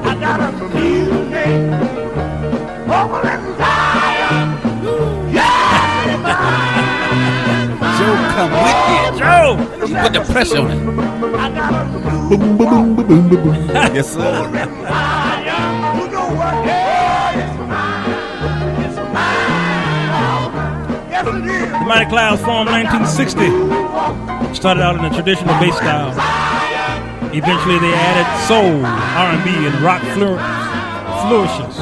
I gotta believe. Put the pressure on it. Yes, sir. The Mighty Clouds formed 1960. Started out in a traditional bass style. Eventually they added soul, R&B, and rock flourishes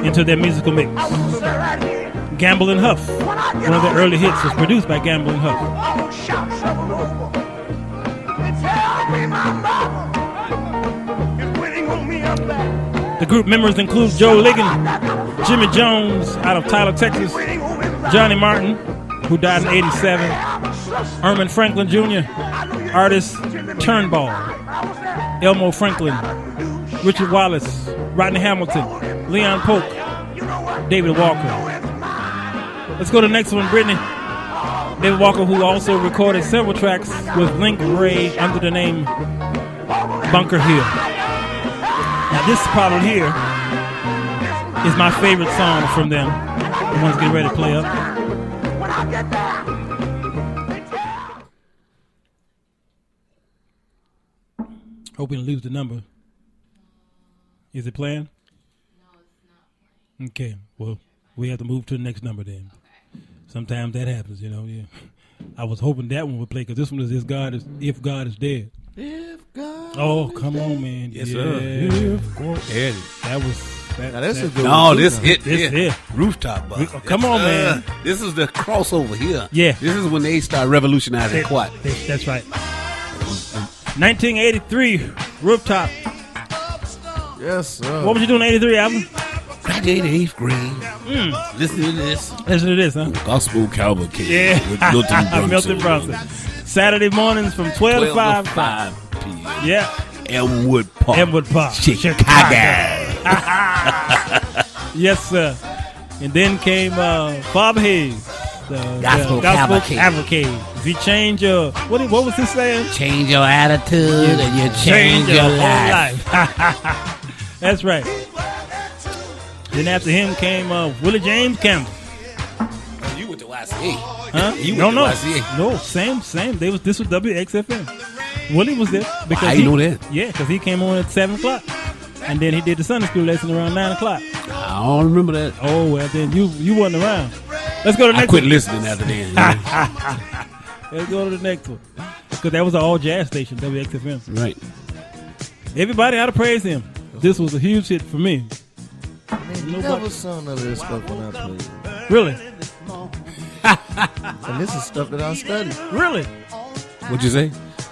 into their musical mix. Gamble and Huff, one of their early hits, was produced by Gamble and Huff. The group members include Joe Ligon, Jimmy Jones out of Tyler, Texas, Johnny Martin, who died in '87, Herman Franklin Jr., artist Turnbull, Elmo Franklin, Richard Wallace, Rodney Hamilton, Leon Polk, David Walker. Let's go to the next one, Brittany. David Walker, who also recorded several tracks with Link Ray under the name Bunker Hill. Now this problem here is my favorite song from them. The ones getting ready to play up. Hoping to lose the number. Is it playing? No, it's not playing. Okay, well, we have to move to the next number then. Okay. Sometimes that happens, you know. Yeah. I was hoping that one would play because this one is If God is Dead. If God. Oh, come on, man. Yes, yeah. sir. Yeah. That was. Now, that's a good No, one, this too, hit. This Yeah. hit. Rooftop bar. Come on, man. This is the crossover here. Yeah. This is when they start revolutionizing quad. That's right. 1983, Rooftop. Yes, sir. What was you doing in 83, Alvin? Graduated 8th grade. Listen to this. Listen to this, huh? Gospel Cavalcade. Yeah. With Milton Brunson. Milton Brunson. Saturday mornings from 12 to 5. 5 p.m. Yeah. Elmwood Park. Chicago. Yes, sir. And then came Bob Hayes. The Gospel Cavalcade. If you change your... What was he saying? Change your attitude and you change your life. That's right. Then after him came Willie James Campbell. You went to YCA. Huh? You went to YCA. No, same. This was WXFM. Willie was there. Because I know that. Yeah, because he came on at 7 o'clock. And then he did the Sunday school lesson around 9 o'clock. I don't remember that. Oh, well, then you wasn't around. Let's go to the next I quit one. listening after then. Let's go to the next one. Because that was an all jazz station, WXFM. Right. Everybody ought to praise him. This was a huge hit for me. Man, you never sung none of this stuff when I played. Really? And this is stuff that I studied. Really? What'd you say?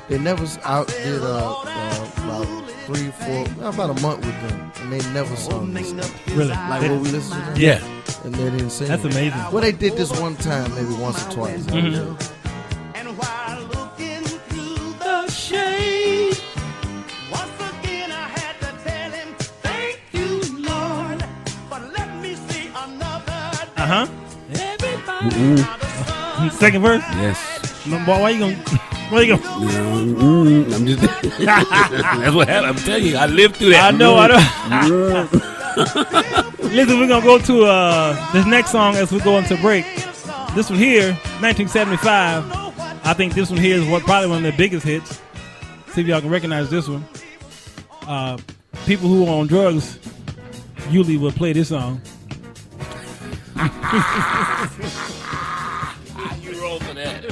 They never did about 3, 4, about a month with them, and they never sung this stuff. Really? Like what we listened to? Yeah. And they didn't sing. That's amazing. Well, they did this one time, maybe once or twice. Mm-hmm. And while looking through the shade, once again I had to tell him, thank you, Lord, but let me see another day. Uh-huh. Everybody Second verse? Yes. Boy, why you going? I'm just. That's what happened. I'm telling you, I lived through that. I know. Listen, we're going to go to this next song as we go into break. This one here, 1975. I think this one here is probably one of their biggest hits. See if y'all can recognize this one. People who are on drugs usually will play this song. You roll for that.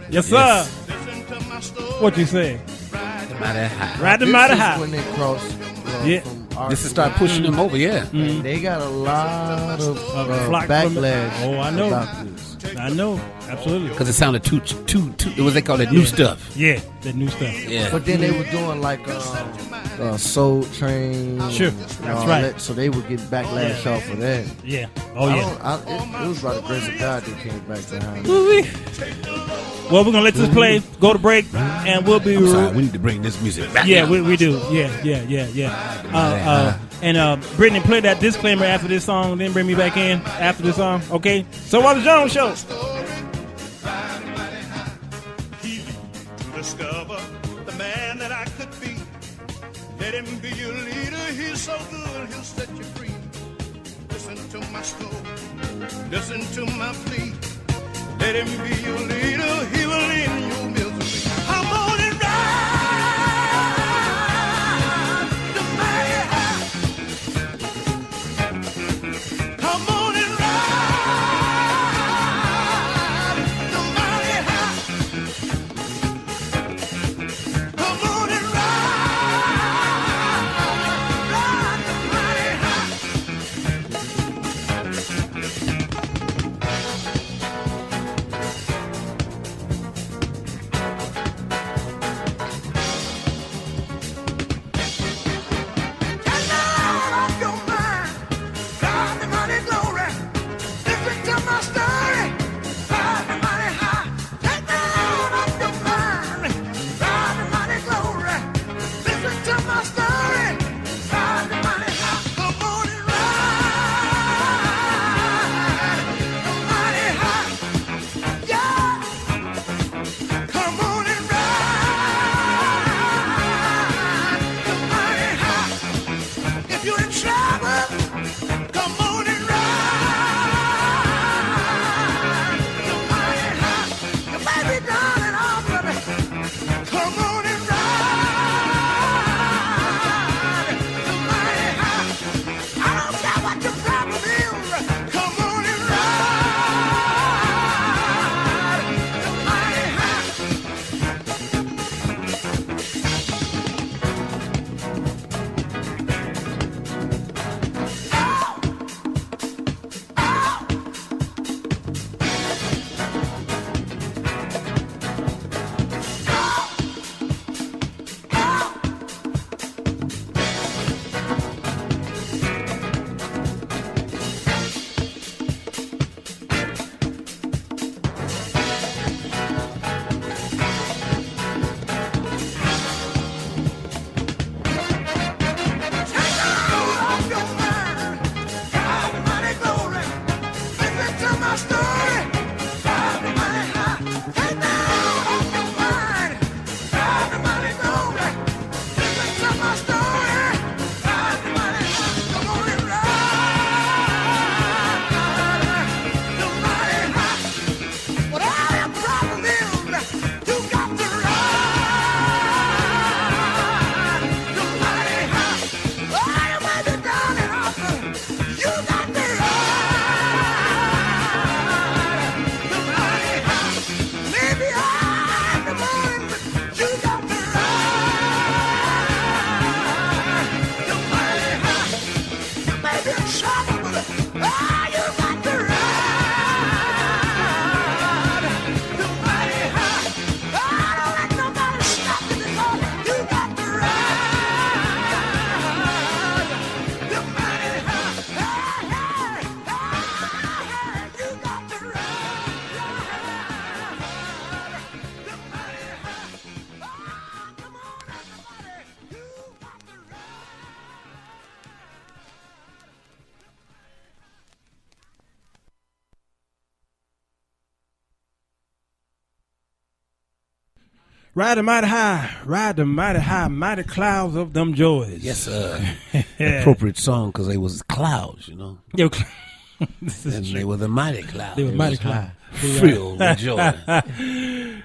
Yes, sir. What you say? Ride the mighty high. When they cross. Yeah. This is start pushing them over. Yeah. Mm-hmm. They got a lot of backlash. Oh, I know. About this. I know. Absolutely. Because it sounded too. What they call it? New stuff. Yeah, that new stuff. Yeah. But then they were doing like Soul Train. Sure, that's right. That, so they would get backlash off of that. Yeah. Oh, yeah. It was by the grace of God they came back behind. Well, we're gonna let this play. Go to break, and we'll be. I'm sorry, we need to bring this music back. Yeah, we do. Yeah. And Brittany, play that disclaimer after this song, then bring me back in after this song. Okay. So, Walter Jones Show. Discover the man that I could be. Let him be your leader. He's so good, he'll set you free. Listen to to my soul. Listen to my plea. Let him be your leader. He will end your misery. Come on and ride the mighty high. Come on and ride the mighty high. Come on and ride the mighty high. Ride the mighty high, mighty clouds of them joys. Yes, sir. Appropriate song because they was clouds, you know. And they were the mighty clouds. They were mighty clouds. Filled with joy.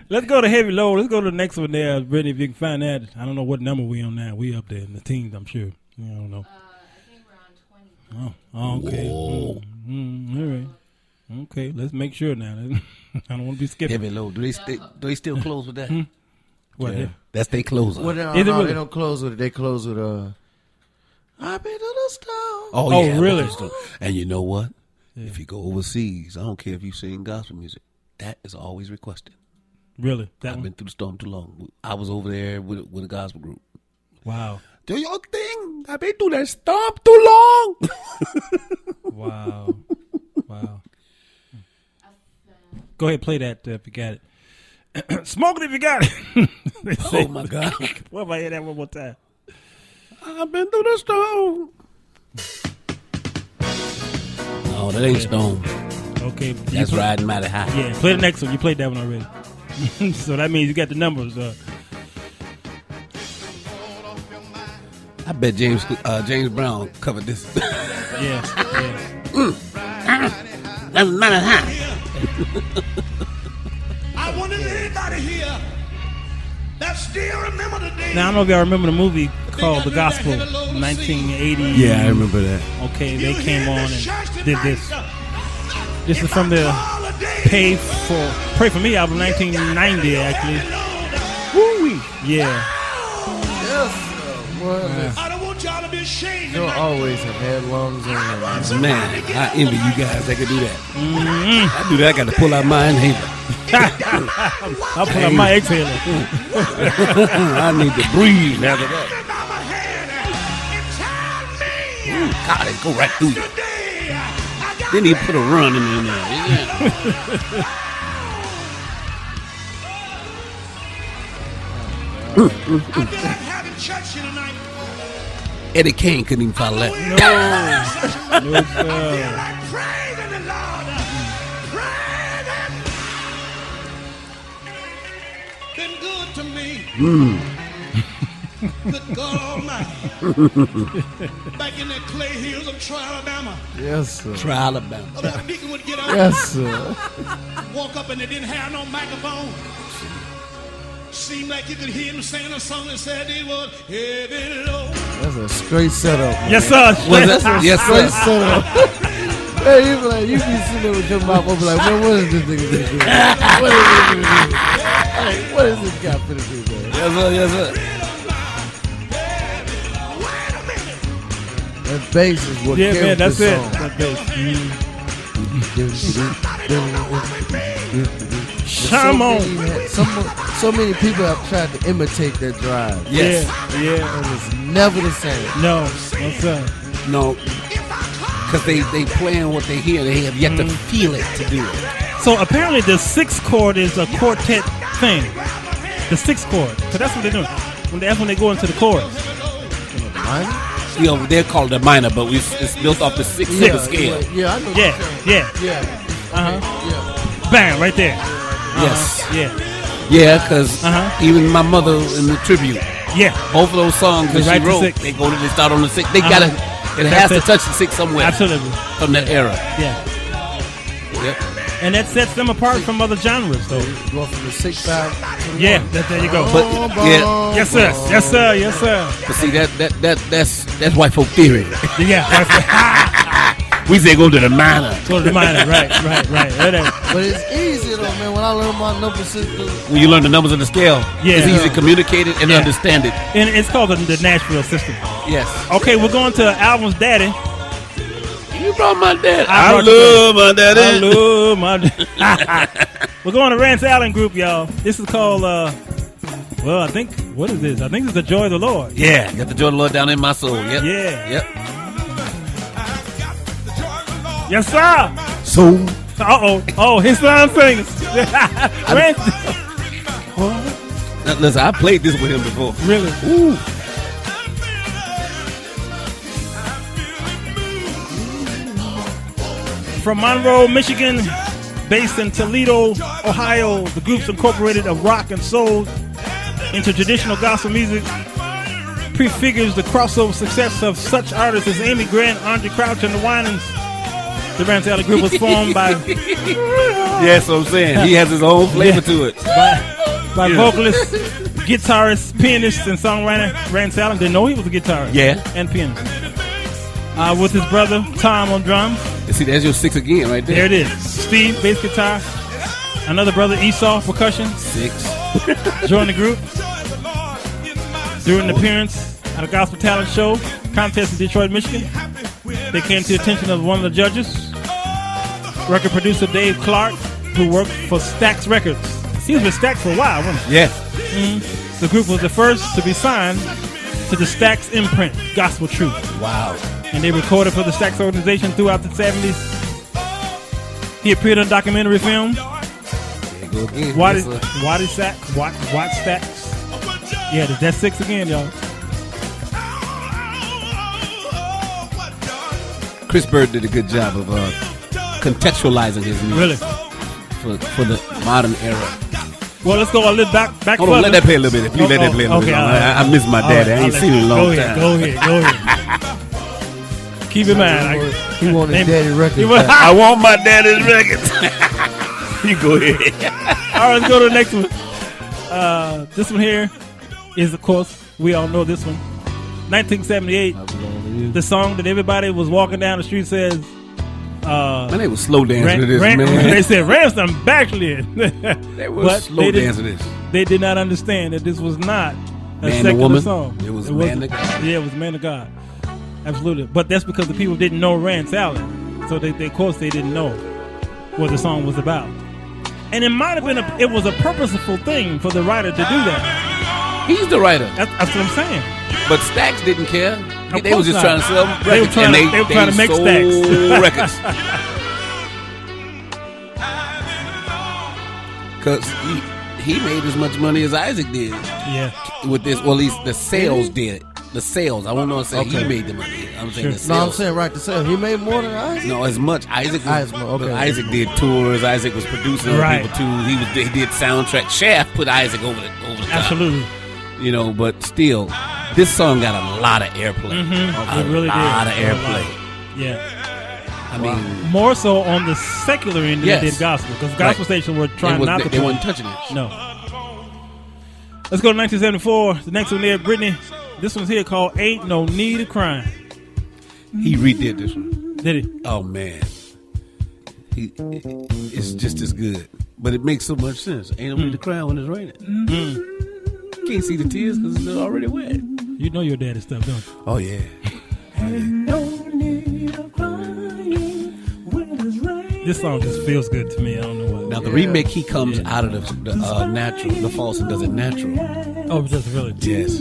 Let's go to Heavy Load. Let's go to the next one there, Brittany, if you can find that. I don't know what number we on now. We up there in the teens, I'm sure. I don't know. I think we're on 20. Oh, okay. Whoa. All right. Okay, let's make sure now. I don't want to be skipping. Heavy Load. Do they still close with that? What? Yeah. That's their closer. Well, no, they don't close with it. They close with I've been to the stone. Oh, yeah, really? And you know what? Yeah. If you go overseas, I don't care if you sing gospel music, that is always requested. Really? I've been through the storm too long. I was over there with a gospel group. Wow. Do your thing. I've been through that storm too long. Wow. Go ahead, play that if you got it. Smoke it if you got it. Oh, my God. What if I hear that one more time? I've been through the storm. No, that ain't Stone. Okay. That's Riding Mighty High. Yeah, play the next one. You played that one already. So that means you got the numbers. I bet James Brown covered this. Yeah. That's not high. I wonder if anybody here that still remember the day. Now I don't know if y'all remember the movie called The Gospel, 1980. Yeah, I remember that. Okay, they came on and did this. This is from the Pray for Me album, 1990 actually. Woo-wee. Yeah. Yes, I don't want y'all to be ashamed. You'll always have had lungs on your Man, I envy you guys that can do that. I do that. I got to pull out my inhaler. I'll pull out my exhaler. I need to breathe after that. God, it go right through you. Then he put a run in there. Having church here tonight. Eddie Kane couldn't even follow that. No, sir. Praising the Lord. Praising. Been good to me. Good God Almighty. Back in that clay hills of Troy, Alabama. Yes, sir. Try Alabama. That deacon would get up. Yes, sir. Walk up and they didn't have no microphone. Seemed like you could hear him saying a song that said it was heavy low. That's a straight setup. Man. Yes, sir. That's a yes, Straight sir. setup. Hey, you be like, you be sitting there with your mouth open like, man, what is this nigga gonna do? What is this guy finna do, man? Yes, sir. Yes, sir. That bass is what Yeah, carries man, that's this it. song. That bass. Come on. So many people have tried to imitate that drive. Yes. Yeah. And it's never the same. No, sir. No. Because they playing what they hear. They have yet to feel it to do it. So apparently the sixth chord is a quartet thing. The sixth chord. So that's what they're doing. That's when they go into the chorus. Minor? You know, they're called a minor, but it's built off the sixth scale. Yeah, I know. Yeah. Bam, right there. Yes. Yeah. Yeah, because even my mother in the tribute, Yeah. both of those songs that Right she to wrote, six. they start on the sixth. They gotta, it has to touch the sixth somewhere. Absolutely. From that era. Yeah. Yep. And that sets them apart from other genres, though. Going from the 6/5. Yeah, there you go. But yeah, Yes, sir. Yes, sir. Yes, sir. but see that's white folk theory. Yeah. We say go to the minor. Go to the minor. Right. But it's easy though, man. When I learn my number system, When you learn the numbers of the scale, Yeah. it's easy to communicate it and understand it. And it's called the Nashville system. Yes. Okay, we're going to Alvin's daddy. You brought my dad. I I love my daddy. I love my daddy. We're going to Rance Allen Group, y'all. This is called, I think, what is this? I think it's The Joy of the Lord. Yeah, got the joy of the Lord down in my soul. Yep. Yeah. Yep. Yes, sir. So. Oh, his son sings. Rance. Now, listen, I played this with him before. Really? Ooh. From Monroe, Michigan, based in Toledo, Ohio, the group's incorporated of rock and soul into traditional gospel music prefigures the crossover success of such artists as Amy Grant, Andre Crouch, and the Winans. The Rance Allen Group was formed by Yes, what I'm saying. He has his own flavor to it. by vocalist, guitarist, pianist, and songwriter Rance Allen. Didn't know he was a guitarist. Yeah. And pianist. With his brother Tom on drums. You see, there's your six again right there. There it is. Steve, bass guitar. Another brother, Esau, percussion. Six. Joined the group during an appearance at a gospel talent show contest in Detroit, Michigan. They came to the attention of one of the judges, record producer Dave Clark, who worked for Stax Records. He was with Stax for a while, wasn't he? Yeah. The group was the first to be signed to the Stax imprint, Gospel Truth. Wow. And they recorded for the Stax organization throughout the 70s. He appeared on documentary film. There you go again. Watt Yes, sir. Stacks. Yeah, that's six again, y'all. Chris Bird did a good job of contextualizing his music. Really? For the modern era. Well, let's go a little back Hold on, further. let that play a little bit. If you let that play a little bit. all right. I miss my daddy. I ain't seen him in a long time. Go ahead. Keep in mind, He want his daddy records back. I want my daddy's records. You go ahead. All right, let's go to the next one. This one here is, of course, we all know this one. 1978. The song that everybody was walking down the street says. Man, they was slow dancing to this, man. They said Ransom backslid. They was slow dancing to this. They did not understand that this was not a Man secular to woman. song. It was man to God. Yeah, it was man to God. Absolutely. But that's because the people didn't know Rance Allen. So they of course they didn't know what the song was about. And it might have been it was a purposeful thing for the writer to do that. He's the writer. That's what I'm saying. But Stax didn't care. Of They was course just not. trying to sell records. They were trying to make sold stacks. records. Because he made as much money as Isaac did. Yeah. With this, well, at least the sales did. The sales. I won't know say Okay. he made the money. I'm saying the sales. No, I'm saying right to sell. He made more than Isaac. No, as much. Isaac did tours. Isaac was producing other Right. people too. He did soundtrack. Shaft put Isaac over the top. Absolutely. You know, but still, this song got a lot of airplay. It really did. A lot of airplay. Yeah. I mean, more so on the secular end than Yes. they did gospel, because gospel stations were trying not to. They weren't touching it. No. Let's go to 1974. The next one there, Brittany. This one's here called "Ain't No Need of Crying." He redid this one. Did he? Oh man, it's just as good, but it makes so much sense. Ain't no need to cry when it's raining. You can't see the tears because it's already wet. You know your daddy stuff, don't you? Oh yeah. This song just feels good to me. I don't know why. Now the remake, he comes out of the natural, the false, and does it natural. Oh, just really? Yes.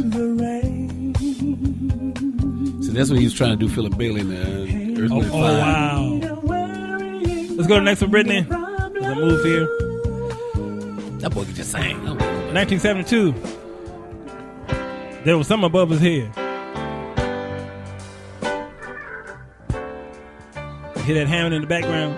So that's what he was trying to do, Philip Bailey in the Earth, Wind & Fire. Wow. Let's go to the next one, Brittany. There's a move here. That boy can just sing. 1972. There was something above his head. Hear that Hammond in the background?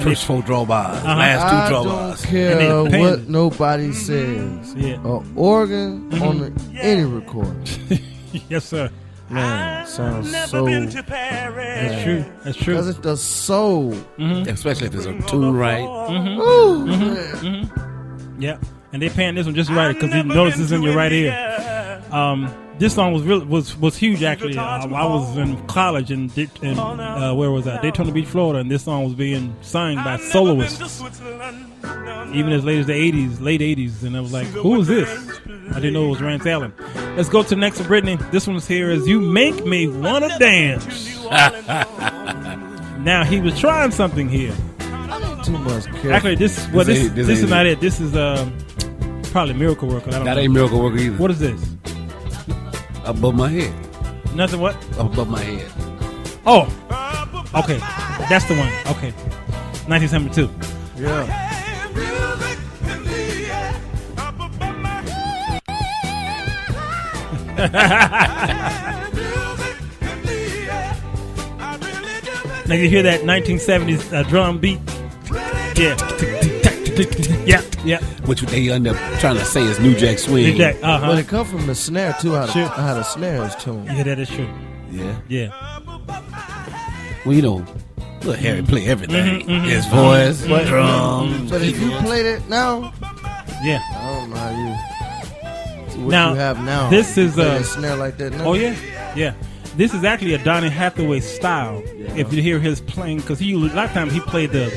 First 4 drawbars, last 2 drawbars. I don't care what nobody says. Yeah. Organ on any recording. Yes, sir. Man, sounds so. That's true. That's true. Because it's the soul. Especially if there's a tune right. Yeah. And they paying this one just right because you notice this in your right ear. This song was huge actually. I was in college in where was I? Daytona Beach, Florida, and this song was being sung by soloists, even as late as the late 80s. And I was like, "Who is this?" I didn't know it was Rance Allen. Let's go to the next one, Brittany. This one's here is "You Make Me Wanna Dance." Now he was trying something here. Too much. Actually, this is not it. This is probably Miracle Worker. I don't know. That ain't Miracle Worker either. What is this? Above my head. Nothing what? Above my head. Oh, okay. That's the one. Okay. 1972. Yeah. Now you hear that 1970s drum beat? Yeah. Yeah. Which they end up trying to say is New Jack Swing. New Jack, But it comes from the snare too. How the snare is tuned. Yeah, that is true. Yeah. Yeah. Well, you know, Lil Harry play everything. His voice, drums. But if you played it now, yeah, I don't know how you. What now, you have now. This is a snare like that now. Oh yeah, yeah. This is actually a Donny Hathaway style. Yeah. If you hear his playing, because a lot of times he played the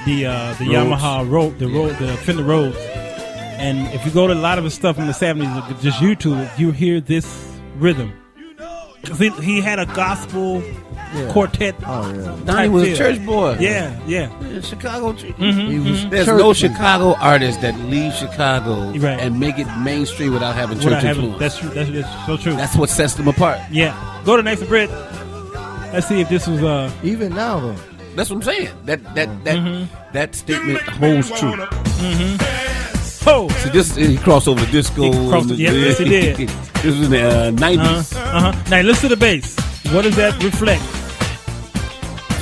Yamaha the Fender Rhodes, and if you go to a lot of his stuff in the 70s, just YouTube, you hear this rhythm. Because he had a gospel quartet. Oh yeah. Donnie was a church boy. Yeah. Chicago. There's no Chicago artist that leaves Chicago Right. and make it mainstream without having church influence. That's true. That's so true. That's what sets them apart. Yeah. Go to the next Brit. Let's see if this was even now though. That's what I'm saying. That statement holds true. Oh, see, this he crossed over the disco. Yes, he did. This was in the 90s. Now listen to the bass. What does that reflect?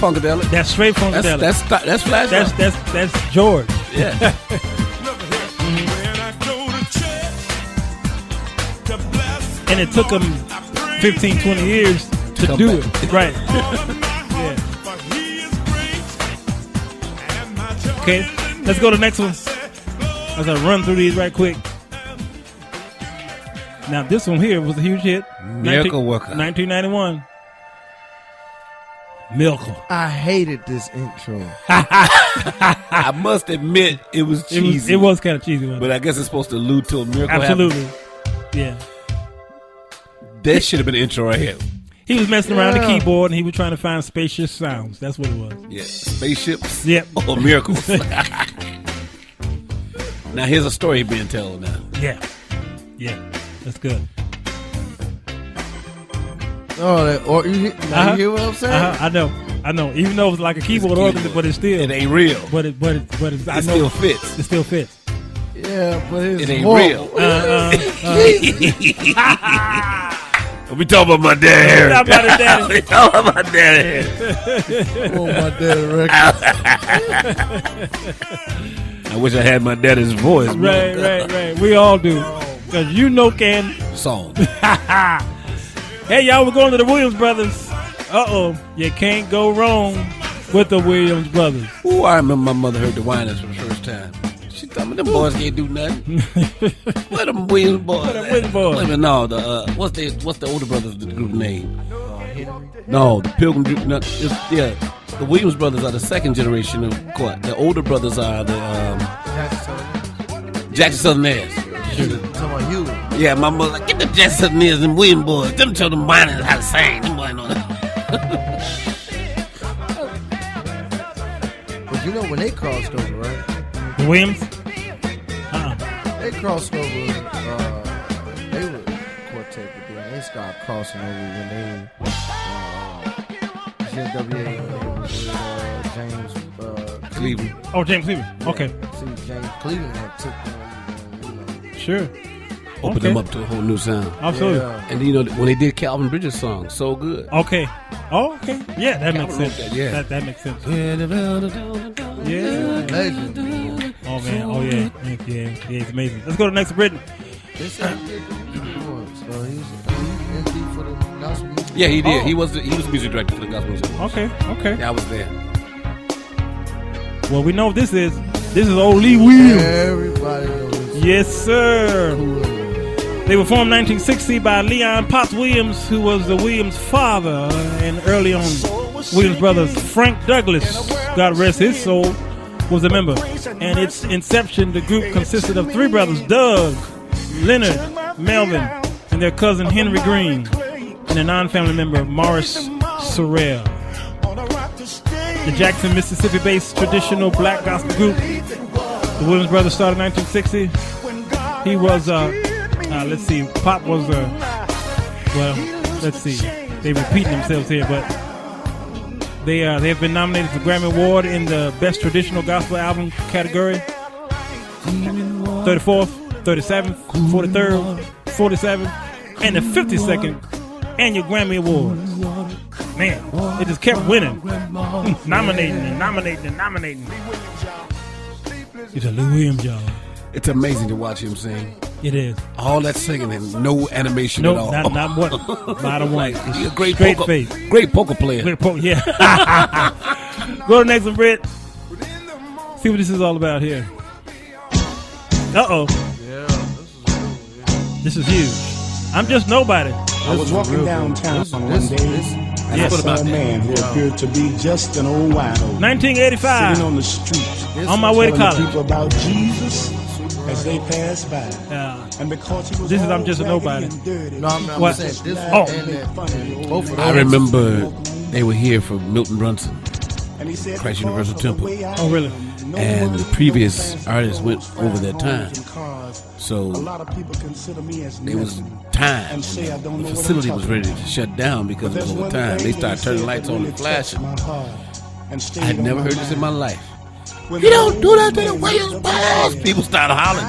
Funkadelic. That's straight Funkadelic. That's Flash. That's George. Yeah. And it took him 15, 20 years come do back. it. Right. Yeah. Okay, let's go to the next one. As I run through these right quick. Now, this one here was a huge hit. Miracle Worker. 1991. Miracle. I hated this intro. I must admit, it was cheesy. It was kind of cheesy, wasn't it? But I guess it's supposed to allude to a miracle. Absolutely. Happening. Yeah. That should have been the intro right here. He was messing around the keyboard and he was trying to find spacious sounds. That's what it was. Yeah. Spaceships. Yep. Or miracles. Now, here's a story being told now. Yeah. Yeah. That's good. Oh, you hear what I'm saying? I know. Even though it was like a keyboard organ, but it's still. It ain't real. But it still fits. It still fits. Yeah, but it ain't horrible. real. We talking about my dad. We talking about my dad. Oh, my dad record. I wish I had my daddy's voice. Right. We all do. Because you know can. Song. Hey, y'all, we're going to the Williams Brothers. Uh-oh. You can't go wrong with the Williams Brothers. Ooh, I remember my mother heard the whiners for the first time. She told me them boys can't do nothing. What them Williams boys? What them Williams boys? Wait a minute, no, what's the older brothers, the group name? No, the Pilgrim group. No, the Williams brothers are the second generation of Quartet. The older brothers are the Jackson Southerners. Yeah, my mother like, get the Jackson Southerners and Williams boys. Them show them whiners how to sing. Them boys know that. But you know when they crossed over, right? The Williams? They crossed over. They were Quartet, but then they started crossing over when they GWA was James Cleveland. Oh, James Cleveland. Okay. See, James Cleveland had took them. Sure. Opened them up to a whole new sound. Absolutely. Yeah. And you know when they did Calvin Bridges' song, So Good. Okay. Oh, okay. Yeah, that makes sense. That, That makes sense. Yeah. Legend. Oh, man. Oh, yeah. Yeah, it's amazing. Let's go to the next Britain. They said he did the so he was MD for the gospel music. Yeah, he did. He was music director for the gospel music. Okay. Yeah, I was there. Well, we know what this is. This is old Lee Williams. Everybody knows. Yes, sir. They were formed 1960 by Leon Potts Williams, who was the Williams' father, and early on, Williams brothers. Frank Douglas, God rest his soul, was a member. And its inception, the group consisted of three brothers, Doug, Leonard, Melvin, and their cousin Henry Green, and a non-family member, Morris Sorrell. The Jackson, Mississippi-based traditional black gospel group. The Williams brothers started in 1960. He was, let's see, Pop was, well, let's see. They're repeating themselves here, but they have been nominated for Grammy Award in the Best Traditional Gospel Album category. 34th, 37th, 43rd, 47th, and the 52nd Annual Grammy Awards. Man, it just kept winning. Nominating. It's a Lou Williams, y'all. It's amazing to watch him sing. It is. All that singing and no animation at all. Not one. Not a one. He's a great straight poker, face. Great poker player. Yeah. Go to the next one, Britt. See what this is all about here. Uh-oh. Yeah, this is huge. I'm just nobody. I was walking downtown one day. Yes. I saw a man who appeared to be just an old wino. 1985. Sitting on the street. On my way to college. People about Jesus as they pass by. And because he was this is I'm just a nobody. No, I'm what? saying this both of I remember they were here for Milton Brunson, Christ Universal Temple. Oh, really? And the previous artists went over their time. So it was time. The facility was ready to shut down because of over time. They started turning lights on and flashing. I had never heard this in my life. You don't do that to the Williams boys. People started hollering,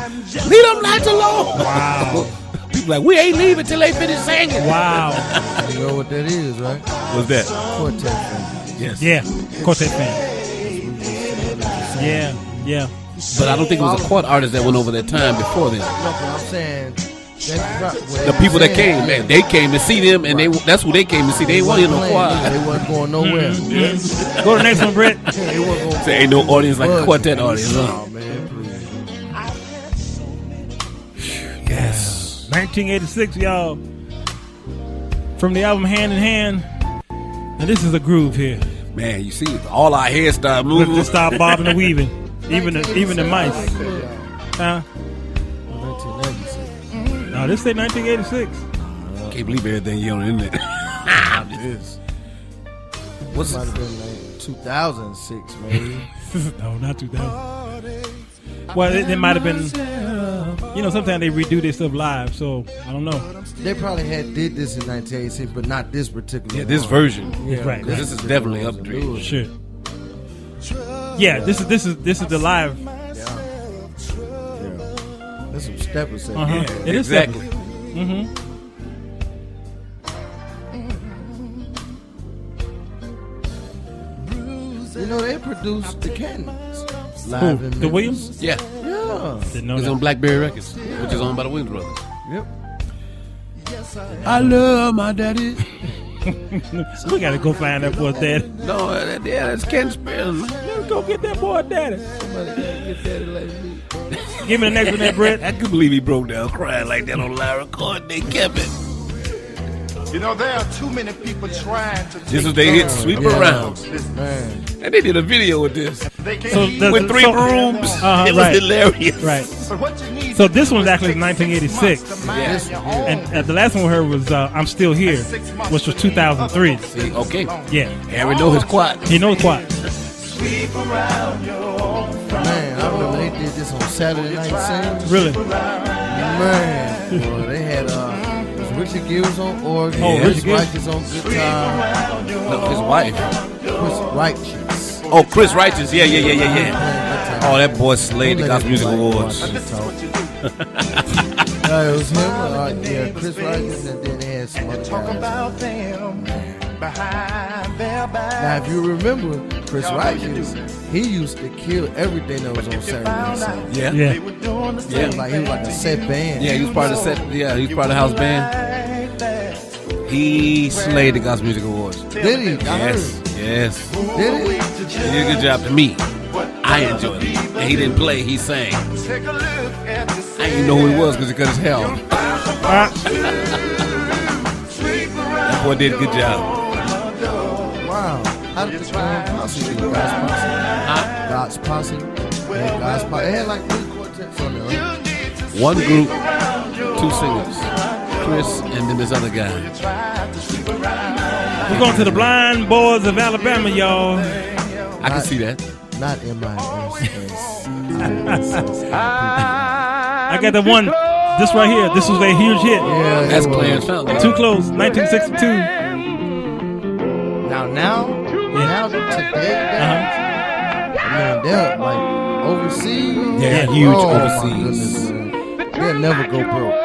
leave them lights alone. Wow. People like, we ain't leaving till they finish singing. Wow. You know what that is, right? What's that? Quartet fan. Yes. Yeah, Quartet fan. Yeah. But I don't think it was a quartet artist that went over their time before then. No, but I'm saying The people that came, man, they came to see them, and that's who they came to see. They ain't want to hear no choir. They wasn't going nowhere. Mm-hmm. Go to the next one, Brett. There ain't no audience like a Quartet audience. Oh, man, please. Yes. 1986, y'all. From the album Hand in Hand. And this is a groove here. Man, you see, all our hair start moving. Just start bobbing and weaving. Even the mice. Huh? 1996. No, this say 1986. Can't believe everything you on the internet. It is. What's might have been like 2006, maybe. No, not 2000. Well, it might have been. Sometimes they redo this stuff live, so I don't know. They probably did this in 1986, but not this particular. Yeah, this version. Yeah, right. This is definitely updated. Sure. Yeah, this is the live. Yeah. That's some steppers. Yeah, it is exactly. Mm-hmm. They produced the Cannons live in the Williams? Yeah. Didn't know it's that. on Blackberry Records, which is owned by the Williams brothers. Yep. I love my daddy. We gotta go find that boy daddy. No, that's Ken Spears. Let's go get that boy daddy. Somebody gotta get daddy like me. Give me the next one, that Brett. I couldn't believe he broke down crying like that on live record. They kept it. There are too many people trying to. This is they hit Sweep Around. Man. And they did a video with this. With three brooms. It was right. hilarious. Right. So this one's actually 1986. Yeah. And the last one we heard was I'm Still Here, which was 2003. See, okay. Yeah. Harry knows his quad. He knows quad. Man, I remember they did this on Saturday Night Singing. Really? Man. Boy, they had Richard Gills on organ. Chris Righteous on guitar. No, his wife. Chris Righteous. Oh, Chris Righteous. Yeah. Oh, that boy slayed the Gospel Music Awards. It was him. Chris Righteous, and then they had some other guys. Now, if you remember, Chris Righteous, he used to kill everything that was on Saturday Night Singing. Yeah. He was like a set band. Yeah, he was part of the set. Yeah, he was part of the house band. He slayed the Gospel Music Awards. Did he? Yes. Did he? He did a good job to me. I enjoyed it. And he didn't play, he sang. I didn't know who he was because he cut his hair off. That boy did a good job. Wow. How did the Posse do? God's Posse? God's Posse? Yeah, God's Posse. They had like 3 quartets on there, right? One group, 2 singers. Chris and then this other guy. We're going to the Blind Boys of Alabama, y'all. I can see that. Not M-I-S-S. I got the one. This right here. This was a huge hit. Yeah, that's Clarence Fountain. Too Close, 1962. Now today, man, they're like overseas. Yeah, huge overseas. They'll never go broke.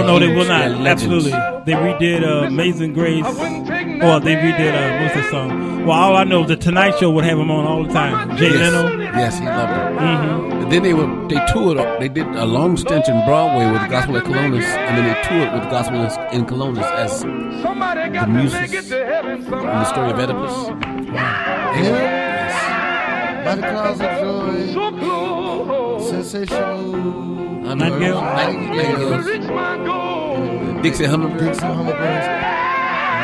No, they will not. Absolutely. They redid Amazing Grace. Or they redid, what's that song? Well, all I know is the Tonight Show would have them on all the time. Jay Leno. Yes, he loved it. Mm-hmm. And then they toured. They did a long stint in Broadway with the Gospel at Colonus, and then they toured with the Gospel in Colonus as the Muses in the story of Oedipus. Yes. By the Clouds of Joy. Sensational. Nightingales. Dixie Hummingbirds.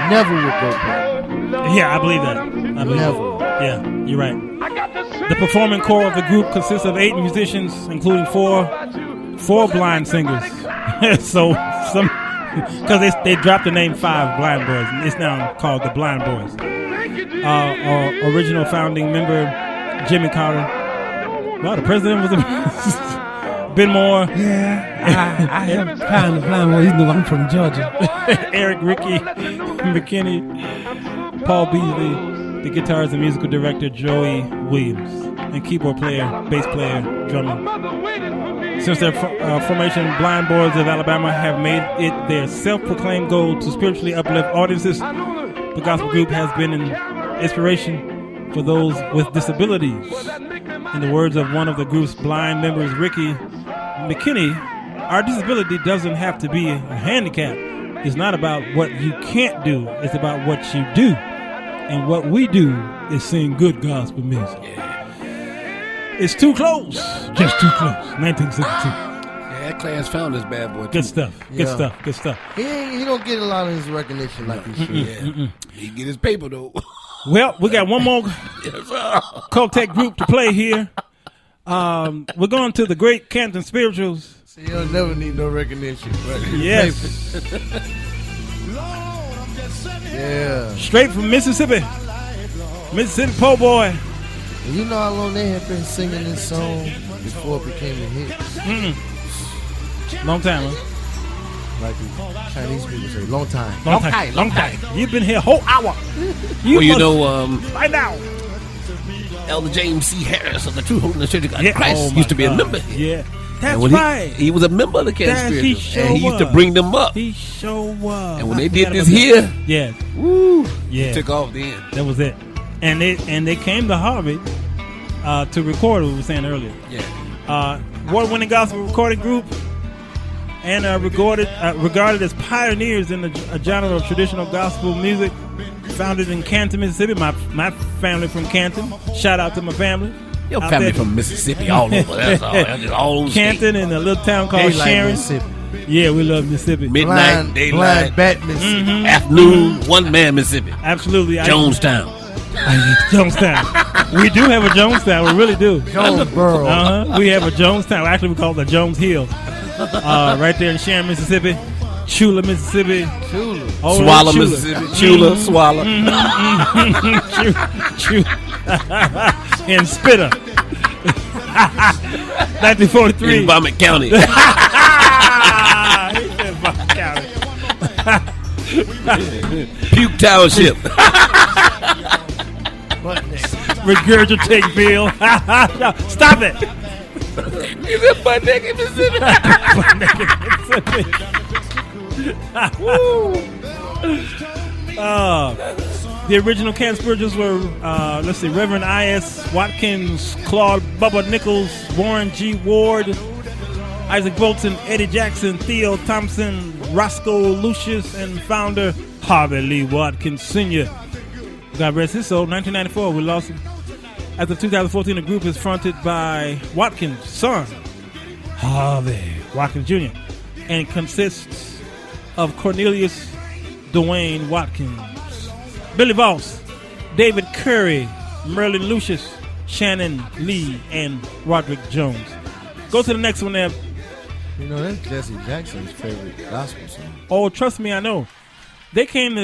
Never would go broke. Yeah, I believe that. Never. Yeah, you're right. The performing core of the group consists of 8 musicians, including four blind singers. So because they dropped the name 5 Blind Boys, and it's now called the Blind Boys. Our original founding member, Jimmy Carter. Well, the president was Ben Moore. Yeah, I have found the Blind Boys. You know, I'm from Georgia. Eric Ricky McKinney, Paul Beasley, the guitarist and musical director Joey Williams, and keyboard player, bass player, drummer. Since their formation, Blind Boys of Alabama have made it their self-proclaimed goal to spiritually uplift audiences. The gospel group has been an inspiration for those with disabilities. In the words of one of the group's blind members, Ricky McKinney, our disability doesn't have to be a handicap. It's not about what you can't do. It's about what you do. And what we do is sing good gospel music. It's Too Close. Just Too Close. 1962. That class found this bad boy. Good stuff. Good stuff. Good stuff. He don't get a lot of his recognition like he should. He get his paper, though. Well, we got one more Quartet group to play here. We're going to the great Canton Spirituals. See, you'll never need no recognition. Yes. Yeah. Straight from Mississippi. Mississippi po' boy. And you know how long they have been singing this song before it became a hit? Long time, huh? Like the Chinese people say, long time. Long time. You've been here a whole hour. Right now. Elder James C. Harris of the True Holiness Church of God Christ used to be a member. Yeah. That's right. He was a member of the Canton Spirituals. And he used to bring them up. He sure was. And when they did this here, woo, it took off then. That was it. And they came to Harvard to record what we were saying earlier. Yeah. Award-winning gospel recording group and regarded as pioneers in the genre of traditional gospel music. Founded in Canton, Mississippi. My family from Canton. Shout out to my family. Your family from Mississippi all over. That's all over Canton in a little town called Sharon. Yeah, we love Mississippi. Midnight, daylight, bat Mississippi. Afternoon, one man Mississippi. Absolutely. Jonestown. Jonestown. We do have a Jonestown. We really do. Jonesboro. We have a Jonestown. Actually, we call it the Jones Hill. Right there in Sharon, Mississippi. Chula, Mississippi. Swallow, Mississippi. Chula, Swallow. And Spitter. 1943. In Vomit County. Puke Township. Regurgitate Bill. Stop it. Is it butt naked Mississippi? The original Canton Spirituals were, Reverend I.S. Watkins, Claude Bubba Nichols, Warren G. Ward, Isaac Bolton, Eddie Jackson, Theo Thompson, Roscoe Lucius, and founder Harvey Lee Watkins Sr. God rest his soul. 1994, we lost him. As of 2014, the group is fronted by Watkins' son, Harvey Watkins Jr., and consists of Cornelius Dwayne Watkins, Billy Voss, David Curry, Merlin Lucius, Shannon Lee, and Roderick Jones. Go to the next one there. You know, that's Jesse Jackson's favorite gospel song. Oh, trust me, I know. They came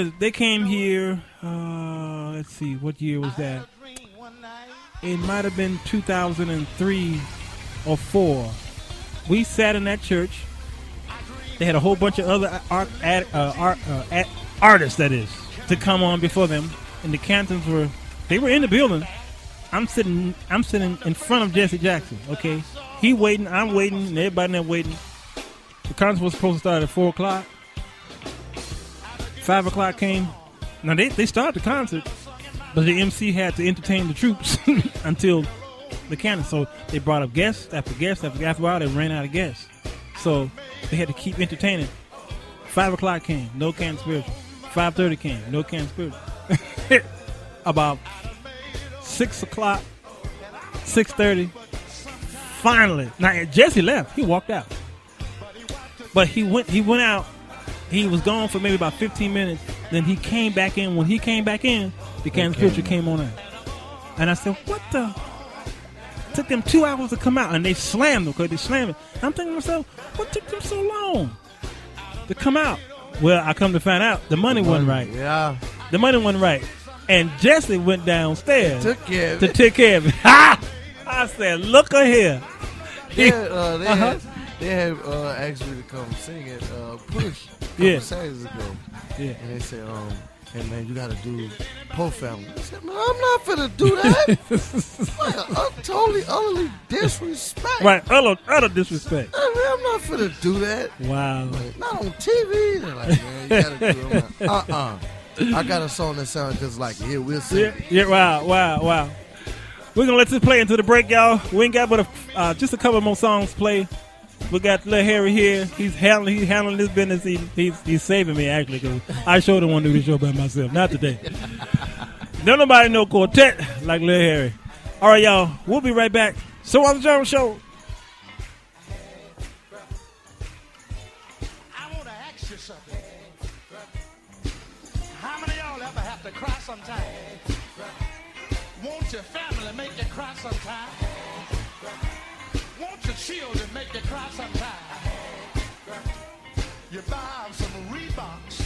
here, let's see, what year was that? It might have been 2003 or 4. We sat in that church. They had a whole bunch of other artists, that is, to come on before them. And the Cantons were in the building. I'm sitting in front of Jesse Jackson, okay? He waiting, I'm waiting, and everybody there waiting. The concert was supposed to start at 4 o'clock. 5 o'clock came. Now, they started the concert, but the MC had to entertain the troops until the Cantons. So they brought up guests after guests after a while, they ran out of guests. So they had to keep entertaining. 5 o'clock came, no Canton Spiritual. 5:30 came, no Canton Spiritual. About 6 o'clock, 6:30, finally. Now Jesse left. He walked out. But he went out. He was gone for maybe about 15 minutes. Then he came back in. When he came back in, the Canton Spiritual came on in. And I said, what the? It took them 2 hours to come out. And they slammed them because they slammed it. I'm thinking to myself, what took them so long to come out? Well, I come to find out the money wasn't right. Yeah. The money wasn't right. And Jesse went downstairs to take care of it. I said, look at here. They had asked me to come sing at Push a couple Saturdays ago. Yeah. And they said, hey man, you gotta do Po Family. I said, man, I'm not finna do that. Totally, utterly disrespect. Right, utter disrespect. Man, I'm not finna do that. Wow. Like, not on TV. They're like, man, you gotta do it. I'm like, I got a song that sounds just like it. Here, we'll sing. Yeah, wow. We're gonna let this play into the break, y'all. We ain't got but just a couple more songs to play. We got Lil Harry here. He's handling this business. He's saving me, actually, because I sure don't want to do the show by myself. Not today. Don't nobody know Quartet like Lil Harry. All right, y'all. We'll be right back. So on the Jones Show. I want to ask you something. How many of y'all ever have to cry sometime? Won't your family make you cry sometime? Won't your children make you cry sometime? You buy them some Reeboks,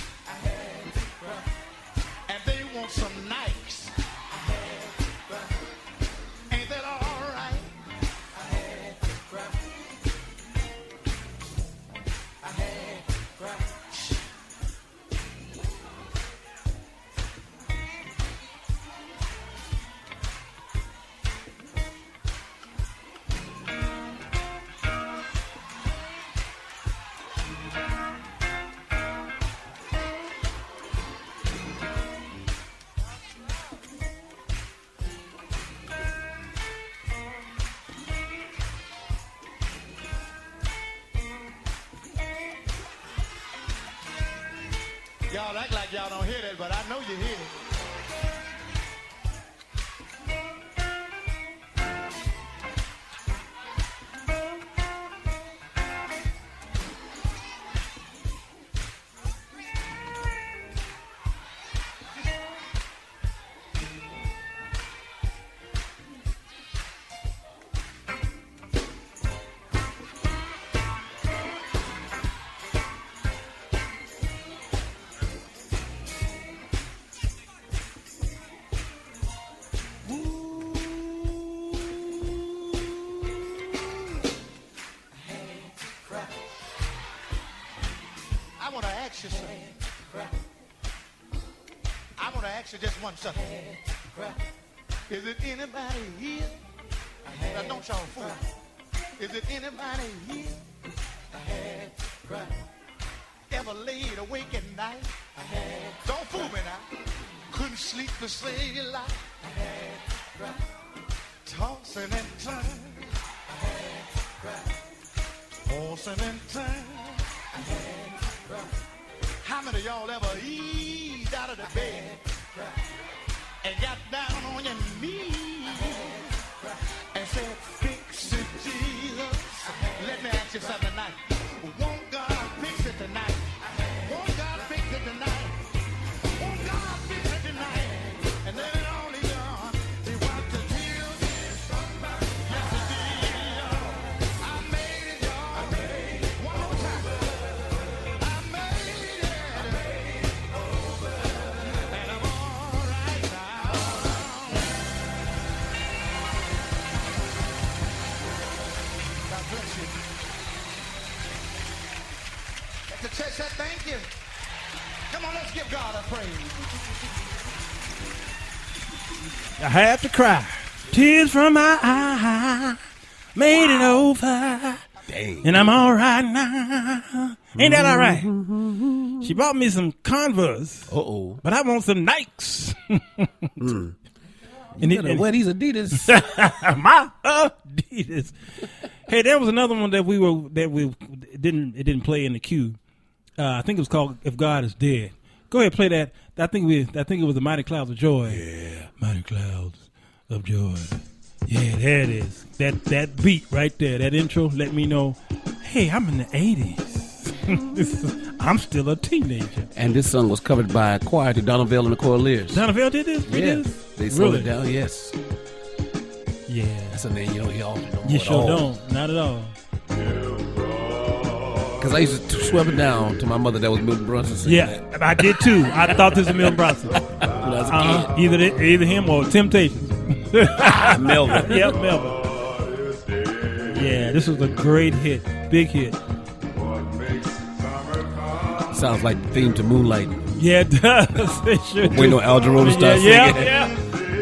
and they want some Nikes. Ain't that all right? Y'all act like y'all don't hear that, but I know you hear it. I want to ask you something. I want to ask you just one something. Is it anybody here? Now don't y'all fool. Is it anybody here? Ever laid awake at night? Don't fool me now. Couldn't sleep to save your life. Tossing and turning. Tossing and turning. How many of y'all ever eased out of the bed and got down on your knees and said, fix it, Jesus? Let me ask you something tonight. Won't God fix it tonight? Won't God fix it tonight? Won't God fix it tonight? And then it all is on. He wiped the tears. Yes, he did. I made it, y'all. One more time. I made it. And I'm all right now. God bless you. Let the church say thank you. Come on, let's give God a praise. I have to cry. Tears from my eye. Made it over. Dang. And I'm all right now. Ain't that all right? She bought me some Converse. Uh-oh. But I want some Nikes. And you better wear these Adidas. My Adidas. Hey, there was another one that we didn't play in the queue. I think it was called "If God Is Dead." Go ahead, play that. I think it was the Mighty Clouds of Joy. Yeah, Mighty Clouds of Joy. Yeah, there it is. That beat right there, that intro, let me know. Hey, I'm in the 80s. I'm still a teenager. And this song was covered by Quartet, Donaville and the Coiliers. Donaville did this? Yeah, they slowed it down. Yes. Yeah, that's a name you don't hear often no more. You sure don't. Not at all. Because I used to swear it down to my mother that was Milton Brunson. Yeah, that. I did too. I thought this was Milton Brunson. When I was a kid. Either him or Temptations. Melvin. Yep, Melvin. Yeah, this was a great hit. Big hit. Sounds like the theme to Moonlight. Yeah, it does. It sure we know Al Jarreau starts singing. Yeah.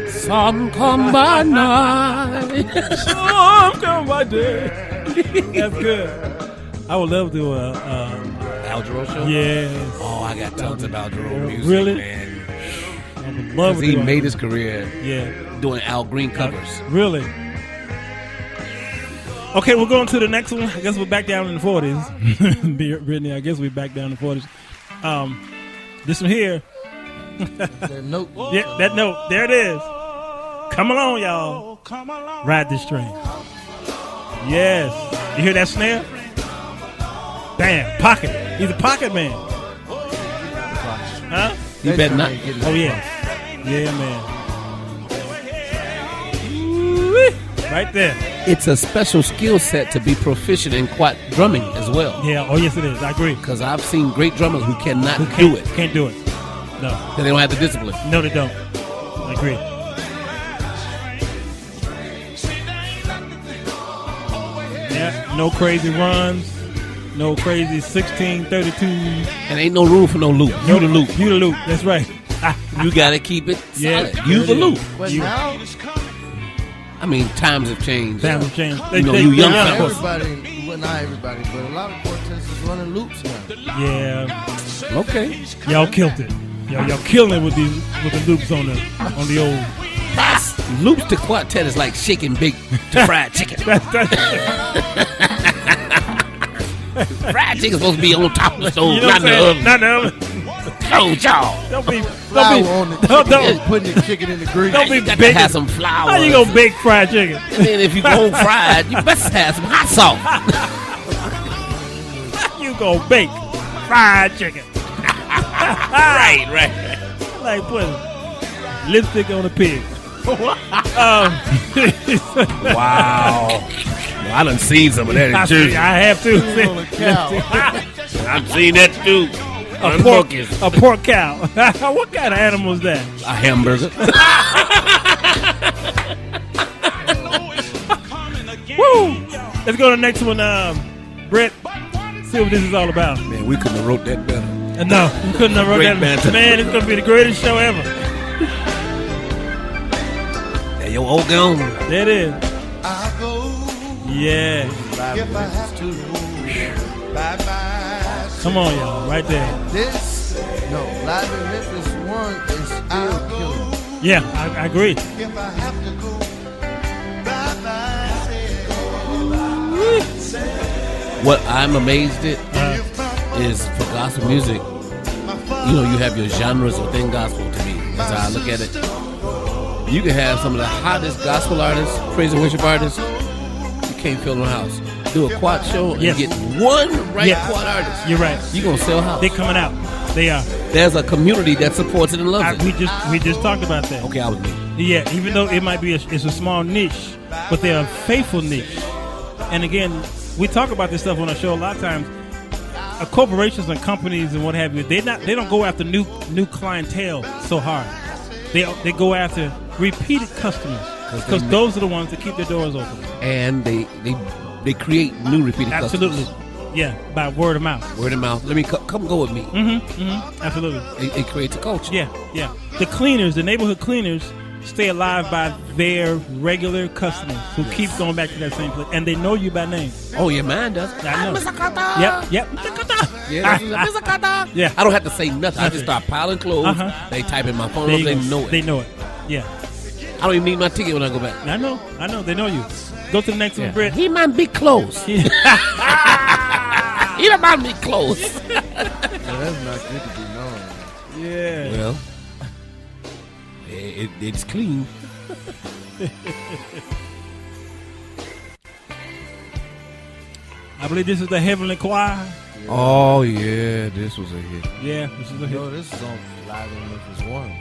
Some come by night. Some come by day. That's good. I would love to do a Al Jarreau show. Yes. Oh, I got tons of Al Jarreau music, really? Man. I would love to. He made his career doing Al Green covers. Really? Okay, we're going to the next one. I guess we're back down in the 40s. Brittany, I guess we're back down in the 40s. This one here. That note. Yeah, that note. There it is. Come along, y'all. Ride this train. Yes. You hear that snare? Bam. Pocket. He's a pocket man. Huh? You better not. Oh, yeah. Yeah, man. Right there. It's a special skill set to be proficient in quad drumming as well. Yeah, oh yes it is. I agree. Because I've seen great drummers who cannot do it. Can't do it. No. Because they don't have the discipline. No, they don't. I agree. Yeah, no crazy runs. No crazy 16-32. And ain't no room for no loop. You the loop. You the loop. That's right. You got to keep it solid. Yeah, You the loop. But now, I mean, times have changed. Times have changed. You young fellas. everybody, well, not everybody, but a lot of quartets is running loops now. Yeah. Okay. Y'all killed it. Y'all killing it with the loops on the old. That's loops to quartet is like shaking big to fried chicken. Fried chicken's supposed to be on top of the stove, You know not in the oven. Not the oven. Oh, y'all. Don't be On the chicken, don't putting the chicken in the grease. Don't be You got to baking. have some flour. How you gonna bake fried chicken? And then if you go fried, you best have some hot sauce. You gonna bake fried chicken? right. Like putting lipstick on a pig. Wow. Well, I done seen some of that in Jersey. I have too. I've seen that too. A pork cow. What kind of animal is that? A hamburger. Woo! Let's go to the next one, Brett. See what this is all about. Man, we couldn't have wrote that better. No, we couldn't have wrote Great that. banter. Man, it's gonna be the greatest show ever. Hey, yo, old gone. There it is. I'll go Yeah. if I have to. Bye-bye. Come on, y'all. Right there. This, no, Live in Memphis 1 is still killing. Yeah, I agree. If I have to go. Bye-bye. What I'm amazed at is for gospel music, you know, you have your genres within gospel to me. As I look at it, you can have some of the hottest gospel artists, praise and worship artists. You can't fill no house. Do a quad show and get one quad artist. You're right. You're gonna sell house. They're coming out. They are. There's a community that supports it and loves it. We just talked about that. Okay, I was me. Yeah, even though it might be it's a small niche, but they're a faithful niche. And again, we talk about this stuff on our show a lot of times. Corporations and companies and what have you, they don't go after new clientele so hard. They go after repeated customers because those are the ones that keep their doors open. And they create new repeated customers. Absolutely. Yeah, by word of mouth. Word of mouth. Let me come go with me. Absolutely. It creates a culture. Yeah. The cleaners, the neighborhood cleaners, stay alive by their regular customers who keep going back to that same place, and they know you by name. Oh, yeah, mine does. I know. Mr. Carter. Yep. Mr. Carter. Yeah. I don't have to say nothing. I just start piling clothes. They type in my phone. They know it. They know it. Yeah. I don't even need my ticket when I go back. I know. They know you. Go to the next one, Britt. He might be close. He might be close. Yeah, that's not good to be known. Yeah. Well, it's clean. I believe this is the Heavenly Choir. Yeah. Oh, yeah. This was a hit. Yeah, this is a hit. No, this is on Live in Memphis 1.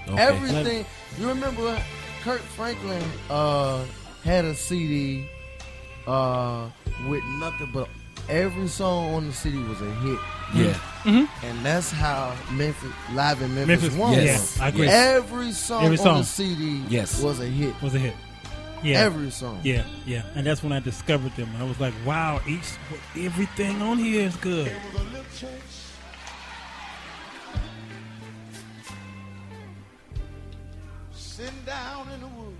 Okay. Everything. You remember Kurt Franklin had a CD with nothing but every song on the CD was a hit. Yeah. Mm-hmm. And that's how Live in Memphis 1 Yes, I agree. Every song on the CD was a hit. Was a hit. Yeah. Every song. Yeah. And that's when I discovered them. I was like, wow, everything on here is good. Sitting down in the woods.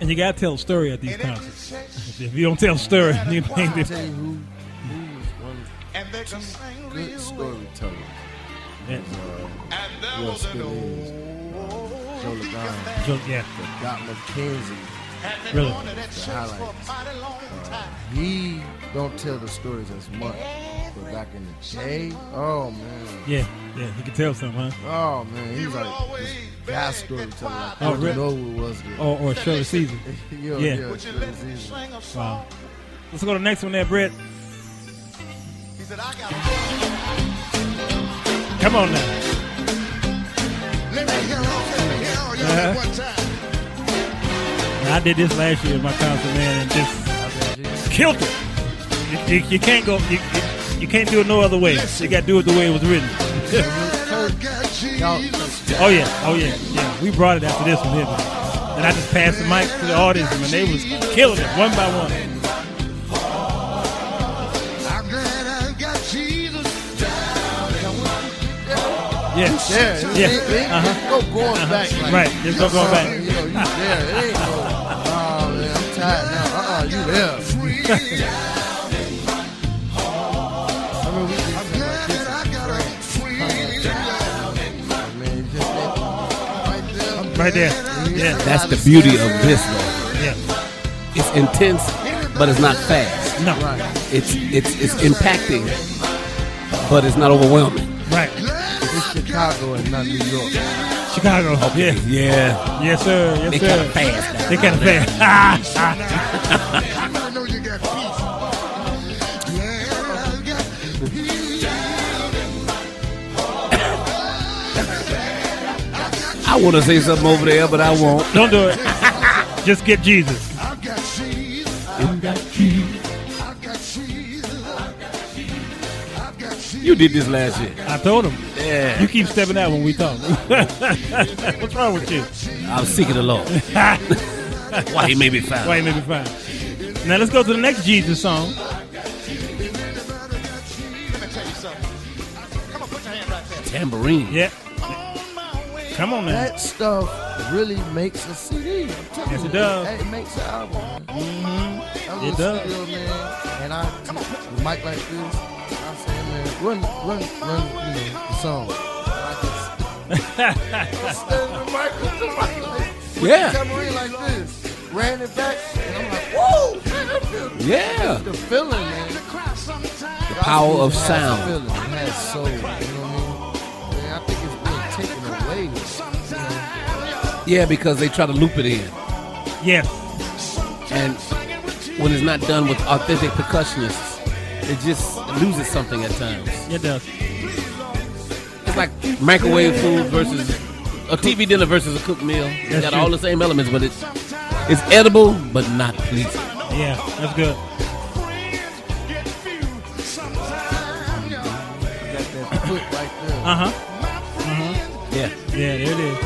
And you gotta tell a story at these concerts. If you don't tell a story, you think I'll tell you who was one good storyteller. Yeah. Still is Joe Lagan. Yeah. That got Mackenzie Really? He don't tell the stories as much. But back in the day, oh man. Yeah, he can tell something, huh? Oh man, he's like this guy storyteller. Like, oh, really? Know who it was. Or show the season. yeah, show the season. Wow. Let's go to the next one there, Brett. Come on now. Let me hear one time. I did this last year in my concert, man, and just killed it. You can't go. You can't do it no other way. You got to do it the way it was written. Oh yeah. We brought it after this one here, man. And I just passed the mic to the audience, and they was killing it one by one. Yeah. Go going back. Like, right. Just go going back. You there. It ain't no. Oh man, I'm tired now. You there? Right there. Yeah. That's the beauty of this, though. Yeah. It's intense, but it's not fast. No. Right. It's impacting, but it's not overwhelming. Right. It's Chicago and not New York. Chicago. Okay. Yeah. Yes, sir. Yes, they sir. kind of fast. They kind of fast. I know you got peace. I want to say something over there, but I won't. Don't do it. Just get Jesus. I got Jesus. I got Jesus. I got Jesus. I got Jesus. You did this last year. I told him. Yeah. You keep stepping out when we talk. What's wrong with you? I was seeking the Lord. Why he made me fine. Why he made me fine. Now let's go to the next Jesus song. Let me tell you something. Come on, put your hand right there. Tambourine. Yeah. Come on now. That stuff really makes a CD. Yes, it does. It makes an album. Mm-hmm. It does. Studio, man, and I with a mic like this, I'm saying, man, run, you know, the song. Yeah. Tambourine like this. Ran it back, and I'm like, whoa, man, that feels Yeah. the feeling, man. The power of sound. It has soul, you know what I mean? Man, I think it's being taken away. Yeah, because they try to loop it in. Yes. And when it's not done with authentic percussionists, it just loses something at times. It does. It's like microwave food versus a TV dinner versus a cooked meal. It's got all the same elements, but it's edible, but not pleasing. Yeah, that's good. Uh-huh. Yeah. Yeah, there it is.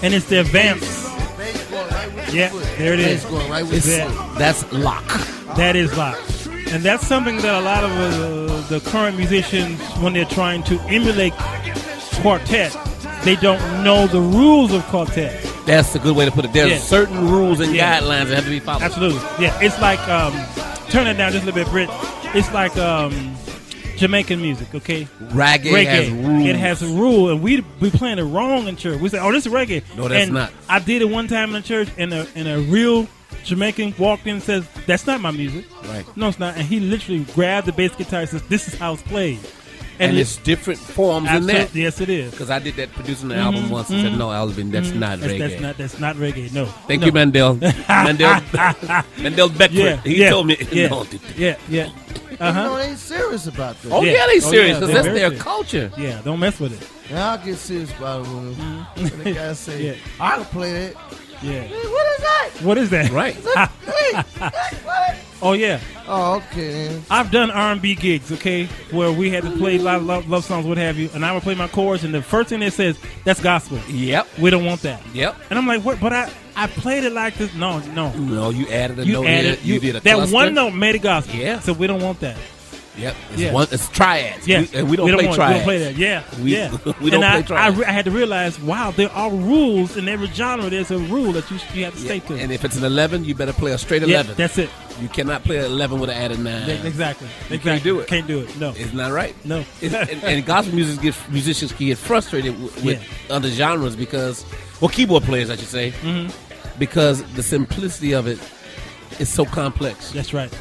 And it's the advance. Yeah, there it is. That's lock. That is lock. And that's something that a lot of the current musicians, when they're trying to emulate quartet, they don't know the rules of quartet. That's a good way to put it. There's certain rules and guidelines that have to be followed. Absolutely. Yeah, it's like, turn it down just a little bit, Britt. It's like Jamaican music, okay? Reggae has rules. It has a rule, and we playing it wrong in church. We say, "Oh, this is reggae." No, that's not. I did it one time in church, and a real Jamaican walked in and says, "That's not my music." Right? No, it's not. And he literally grabbed the bass guitar and says, "This is how it's played." And it's different forms in that. Yes, it is. Because I did that producing the album once and said, "No, Alvin, that's not reggae. That's not reggae. No." Thank you, Mandel. Mandel Beckford. He told me. Yeah. You know, they ain't serious about this. Oh, yeah, they serious because that's their culture. Yeah, don't mess with it. Now I'll get serious about it when the guy say, I can play that. Yeah. Hey, what is that? What is that? Right. Oh, yeah. Oh, okay. I've done R&B gigs, okay, where we had to play a lot of love songs, what have you, and I would play my chorus, and the first thing that says, that's gospel. Yep. We don't want that. Yep. And I'm like, what? But I played it like this. No. No, you added a note. You did a that cluster. one note made it gospel. Yeah. So we don't want that. Yep. It's triads. Yeah. And we don't play triads. We don't play that. Yeah. We don't play triads. I had to realize, wow, there are rules in every genre. There's a rule that you have to stay to. And if it's an 11, you better play a straight 11. That's it. You cannot play an 11 with an added 9. Exactly. You can't do it. Can't do it. No. It's not right. No. And gospel musicians can get frustrated with other genres because, keyboard players, I should say, because the simplicity of it is so complex. That's right.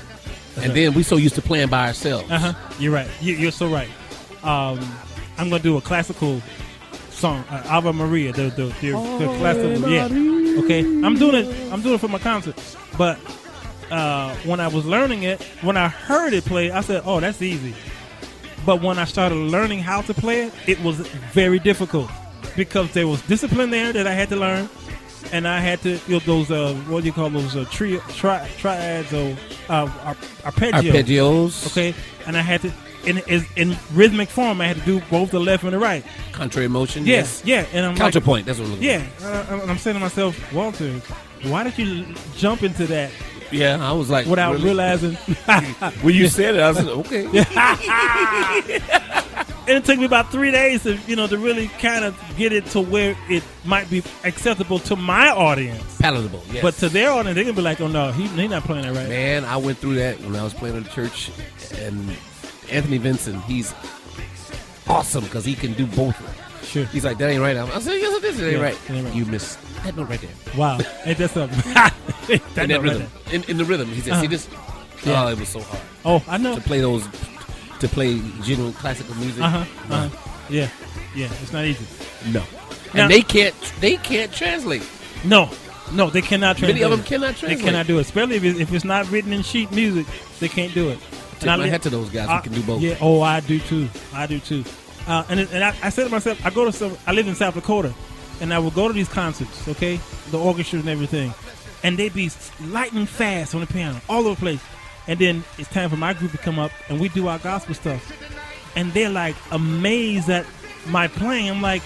And then we so used to playing by ourselves. You're right. You're so right. I'm gonna do a classical song, Ave Maria, the classical. Yeah. Okay. I'm doing it for my concerts. But when I was learning it, when I heard it play, I said, "Oh, that's easy." But when I started learning how to play it, it was very difficult because there was discipline there that I had to learn. And I had to those what do you call those triads or arpeggios. Okay, and I had to in rhythmic form. I had to do both the left and the right. Contrary motion. Yes, yeah. And I'm counterpoint. That's what I'm looking at. I'm saying to myself, Walter, why did you jump into that? Yeah, I was like without realizing. When you said it, I was like, okay. And it took me about 3 days to really kind of get it to where it might be acceptable to my audience. Palatable, yes. But to their audience, they're going to be like, oh, no, he's not playing that right. Man, I went through that when I was playing in the church. And Anthony Vincent, he's awesome because he can do both. Sure. He's like, that ain't right. I said, yes, it is. It ain't right. You missed that note right there. Wow. Ain't that something? In that rhythm. In the rhythm. He said, see this? Yeah. Oh, it was so hard. Oh, I know. To play genuine classical music. Yeah, it's not easy. No. And they can't translate. No, they cannot translate. Many of them cannot translate. They cannot do it, especially if it's not written in sheet music. They can't do it. Tip my hat to those guys who can do both. Yeah. Oh, I do too. And I said to myself, I live in South Dakota, and I would go to these concerts. Okay, the orchestra and everything, and they'd be lightning fast on the piano all over the place. And then it's time for my group to come up, and we do our gospel stuff. And they're like amazed at my playing. I'm like,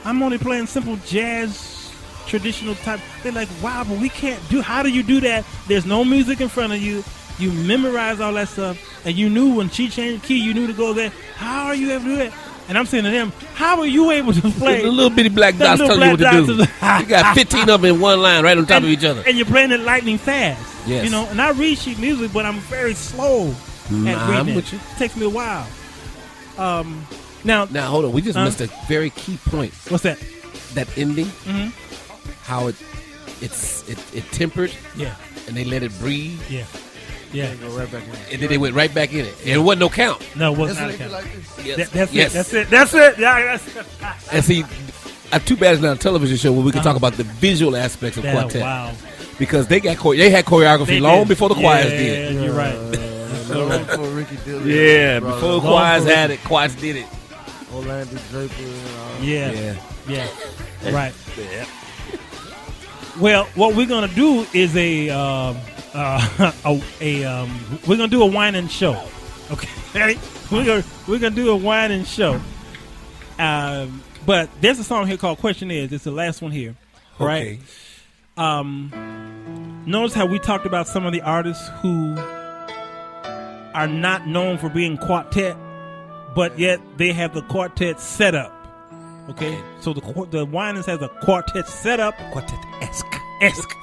I'm only playing simple jazz, traditional type. They're like, wow, but we can't do. How do you do that? There's no music in front of you. You memorize all that stuff, and you knew when she changed the key, you knew to go there. How are you able to do that? And I'm saying to them, how are you able to play? The little bitty black dots telling you what to do. You got 15 of them in one line right on top of each other. And you're playing it lightning fast. Yes. And I read sheet music, but I'm very slow at reading it. It takes me a while. Now hold on. We just missed a very key point. What's that? That ending. Mm-hmm. How it tempered. Yeah. And they let it breathe. Yeah. Yeah. Go right back in. And then they went right back in it. And it wasn't no count. No, it wasn't not a count. Yes. That's it. That's it. Yeah. And see, too bad it's not a television show where we can talk about the visual aspects of Quartet. Wow. Because they had choreography long before the choirs did. You're right. Before Ricky Dillon. Yeah, before the choirs had it, choirs did it. Orlando Draper and all. Yeah. Right. Yeah. Well, what we're gonna do is we're gonna do a wine and show. Okay, we're gonna do a wine and show. But there's a song here called "Question Is." It's the last one here, right? Notice how we talked about some of the artists who are not known for being quartet, but yet they have the quartet setup. Okay, so the Winans has a quartet setup, quartet-esque,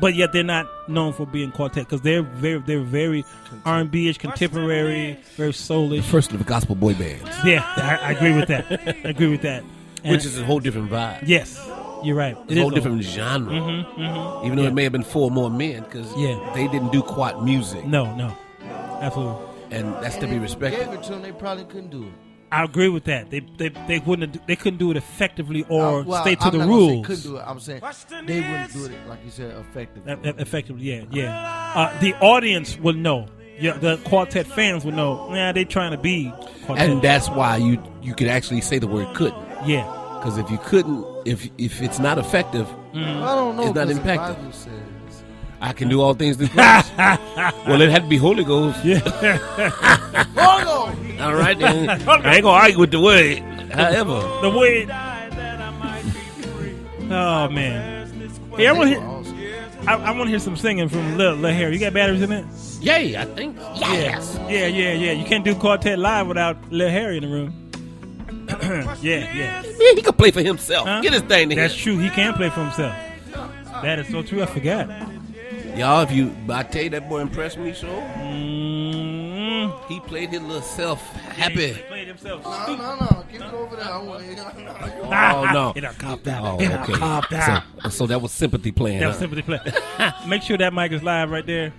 but yet they're not known for being quartet because they're very R&B-ish, contemporary, very soulish. First of the gospel boy bands. Yeah, I agree with that. And which is a whole different vibe. Yes, you're right. It's a whole different genre. Even though it may have been 4 more men because they didn't do quad music. No, absolutely. And that's to be respected. If they gave it to them, they probably couldn't do it. I agree with that. They couldn't do it effectively or stay to I'm the not rules. Say couldn't do it. I'm saying they wouldn't do it like you said effectively. Effectively, yeah. The audience would know. Yeah, the quartet fans would know. Yeah, they trying to be quartet. And that's why you could actually say the word couldn't. Yeah. Because if you couldn't, if it's not effective, I don't know. It's not impacted. The Bible says, I can do all things through Christ. Well, it had to be Holy Ghost. Yeah. All right, then. I ain't gonna argue with the word. However, the word. Oh man. Hey, I want to I want to hear some singing from Lil Harry. You got batteries in it? Yeah, I think. Yes. Yeah. You can't do Quartet live without Lil Harry in the room. Yeah. He can play for himself. Get his thing together. That's true. He can play for himself. That is so true. I forgot. Y'all, I tell you, that boy impressed me so. He played his little self happy. He played himself. No. Keep it over there. I want to hear. Oh, no. It done copped out. So that was sympathy playing. That was sympathy playing. Make sure that mic is live right there.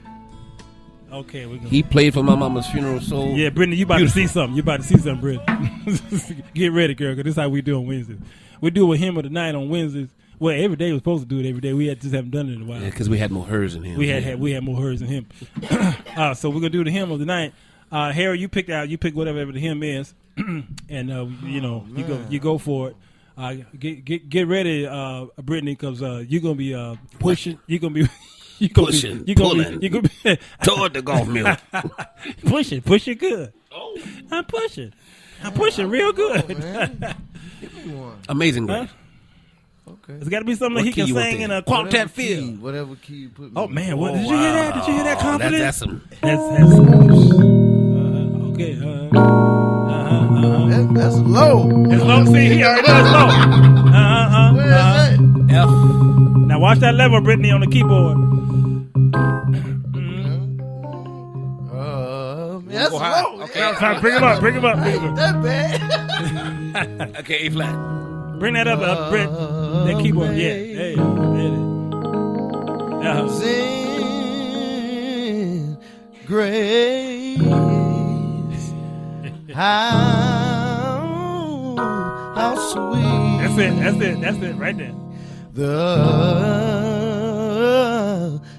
Okay, we're going. He played for my mama's funeral, so. Yeah, Brittany, you about to see something. Brittany. Get ready, girl, because this is how we do on Wednesdays. We do a hymn of the night on Wednesdays. Well, every day we're supposed to do it every day. We just haven't done it in a while. Yeah, because we had more hers than him. We had more hers than him. So we're gonna do the hymn of the night. Harry, you pick whatever the hymn is, and you go for it. Get ready, Brittany, because you're gonna be pushing. You're gonna be pushing, pulling toward the golf mill. pushing good. Oh, I'm pushing real good. Amazing grace. Okay. It's got to be something that he can sing in a quartet feel. Whatever key you put me. Oh man, what did you hear that? Did you hear that confidence? That's some. Okay. That's low. It's low. See, he already knows low. Where is that? F. Now watch that level, Brittany, on the keyboard. That's low. Okay. Bring him up. Ain't that bad? Okay, A flat. Bring that up, Britt. That keyboard, yeah. Hey, Sing grace, how sweet. That's it, right there.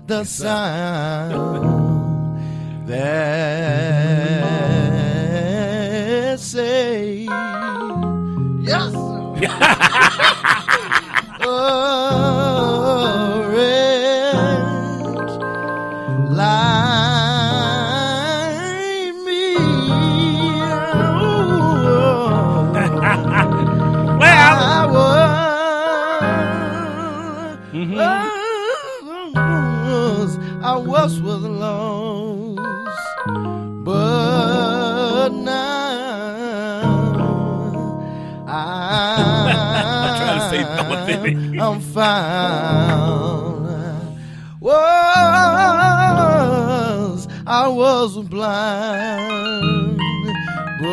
The sound that say yes. Orange like me. I was lost, but now I'm found. I was blind, but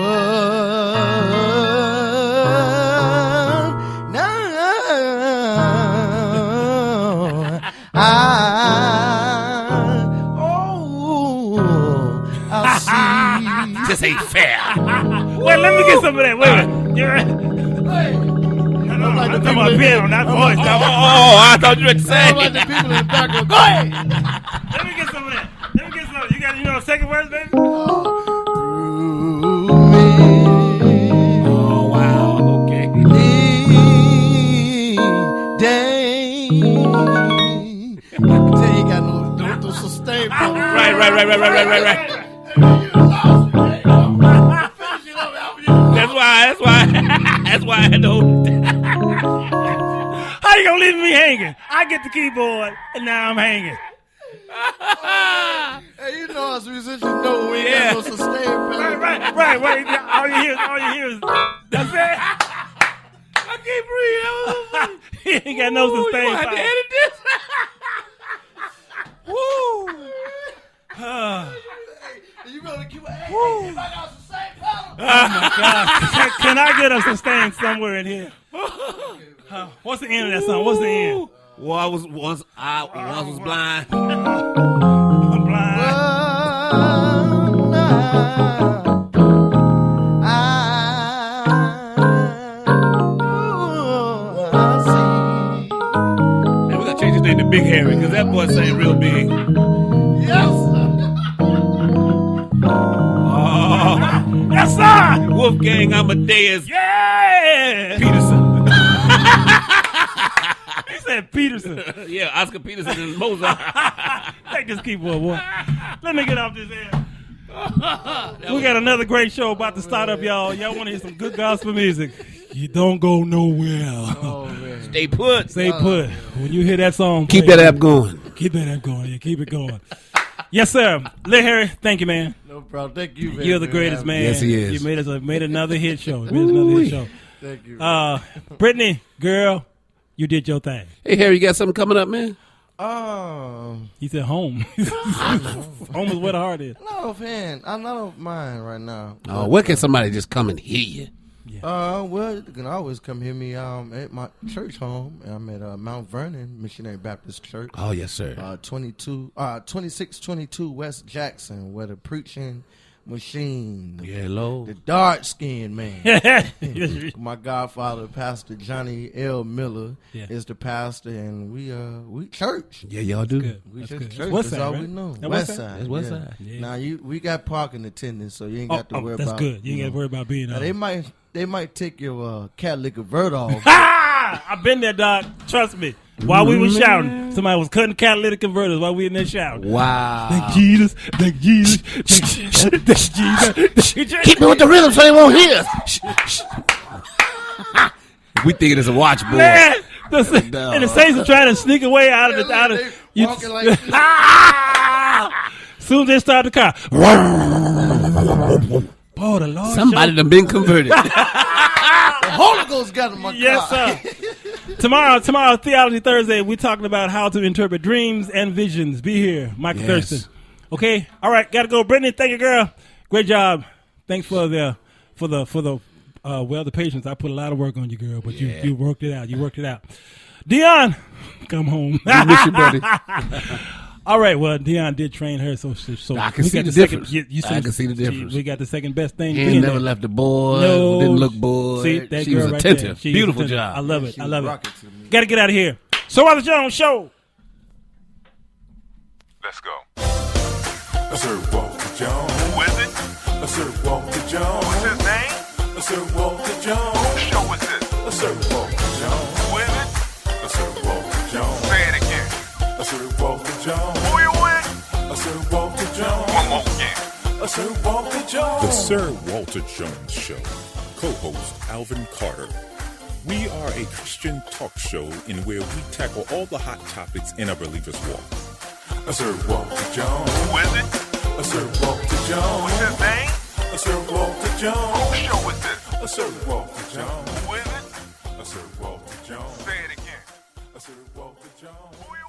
now I see. This ain't fair. Wait, let me get some of that. Wait. You're right. I'm talking about piano, not voice. I thought you were saying. Like the people in the back go ahead. Let me get some of that. You got, the second verse, baby? Oh, wow. Okay. Tell you got no sustain. Right. That's why I had to hold it down. How you gonna leave me hanging? I get the keyboard, and now I'm hanging. Hey, you know us musicians know we ain't got no sustain. Right. All you hear is that's it. I can't breathe. He ain't got no sustain. You had to edit this. Woo. You gonna keep it? Oh my God! Can I get a sustain somewhere in here? What's the end of that song? What's the end? Well, I was blind. I'm blind. And we gotta change his name to Big Harry because that boy sang real big. Yes. Yes, sir. Wolfgang Amadeus. Yeah. Peterson. He said Peterson. Yeah, Oscar Peterson and Mozart. Take this keyboard, boy. Let me get off this air. We got another great show about to start up, y'all. Y'all want to hear some good gospel music? You don't go nowhere. Stay put. Stay put. When you hear that song, keep that app going. Keep that going. Yeah, keep it going. Yes, sir. Lil Harry, thank you, man. No problem. Thank you, man. You're the greatest, man. Yes, he is. You made another hit show. Thank you. Brittany, girl, you did your thing. Hey, Harry, you got something coming up, man? He said home. Home is where the heart is. I'm not of mine right now. Oh, where can somebody just come and hear you? Yeah. Well, you can always come hear me at my church home. I'm at Mount Vernon Missionary Baptist Church. Oh, yes, sir. 2622 West Jackson, where the preaching machine, Lord. the dark-skinned man, my godfather, Pastor Johnny L. Miller, is the pastor, and we church. Yeah, y'all do. We good. church. West That's side, all right? we know. That West West side. That's West side. Yeah. Now we got parking attendants, so you ain't got to worry about. That's good. You ain't got to worry about being. Now, they might take your catalytic converter off. I've been there, dog. Trust me. While we were shouting, somebody was cutting catalytic converters while we in there shouting. Wow. Thank Jesus. Thank Jesus. Thank Jesus. Keep me with the rhythm so they won't hear us. We think it is a watchboard. Man, and the Saints are trying to sneak away out of the. Walking like Soon as they start the car. Oh, the Lord. Somebody done been converted. the Holy Ghost got in my car. Yes, sir. Tomorrow, Theology Thursday, we're talking about how to interpret dreams and visions. Be here, Michael Thurston. Okay, all right, gotta go. Brittany, thank you, girl. Great job. Thanks for the patience. I put a lot of work on you, girl, but you worked it out. You worked it out. Dion, come home. I miss you, buddy. All right, well, Dion did train her, so I can see the difference. I can see the difference. We got the second best thing. He never left the board. No, didn't look bored. See, that she girl was right attentive. there. Beautiful attentive. job. I love it. I love it. Got to get out of here. So, Walter Jones Show. Let's go. Sir Walter Jones. Who is it? Sir Walter Jones. What's his name? Sir Walter Jones. Whose show is this? Sir Walter Jones. Who is it? Sir Walter Jones. Say it again. Sir Walter Jones. Who you with? Sir Walter Jones. One more again. Sir Walter Jones. The Sir Walter Jones Show. Co-host Alvin Carter. We are a Christian talk show in where we tackle all the hot topics in a believer's walk. Sir Walter Jones. Who is it? Sir Walter Jones. What's his name? Sir Walter Jones. Whose show is this? Sir Walter Jones. Who is it? Sir Walter Jones. Say it again. Sir Walter Jones. Who you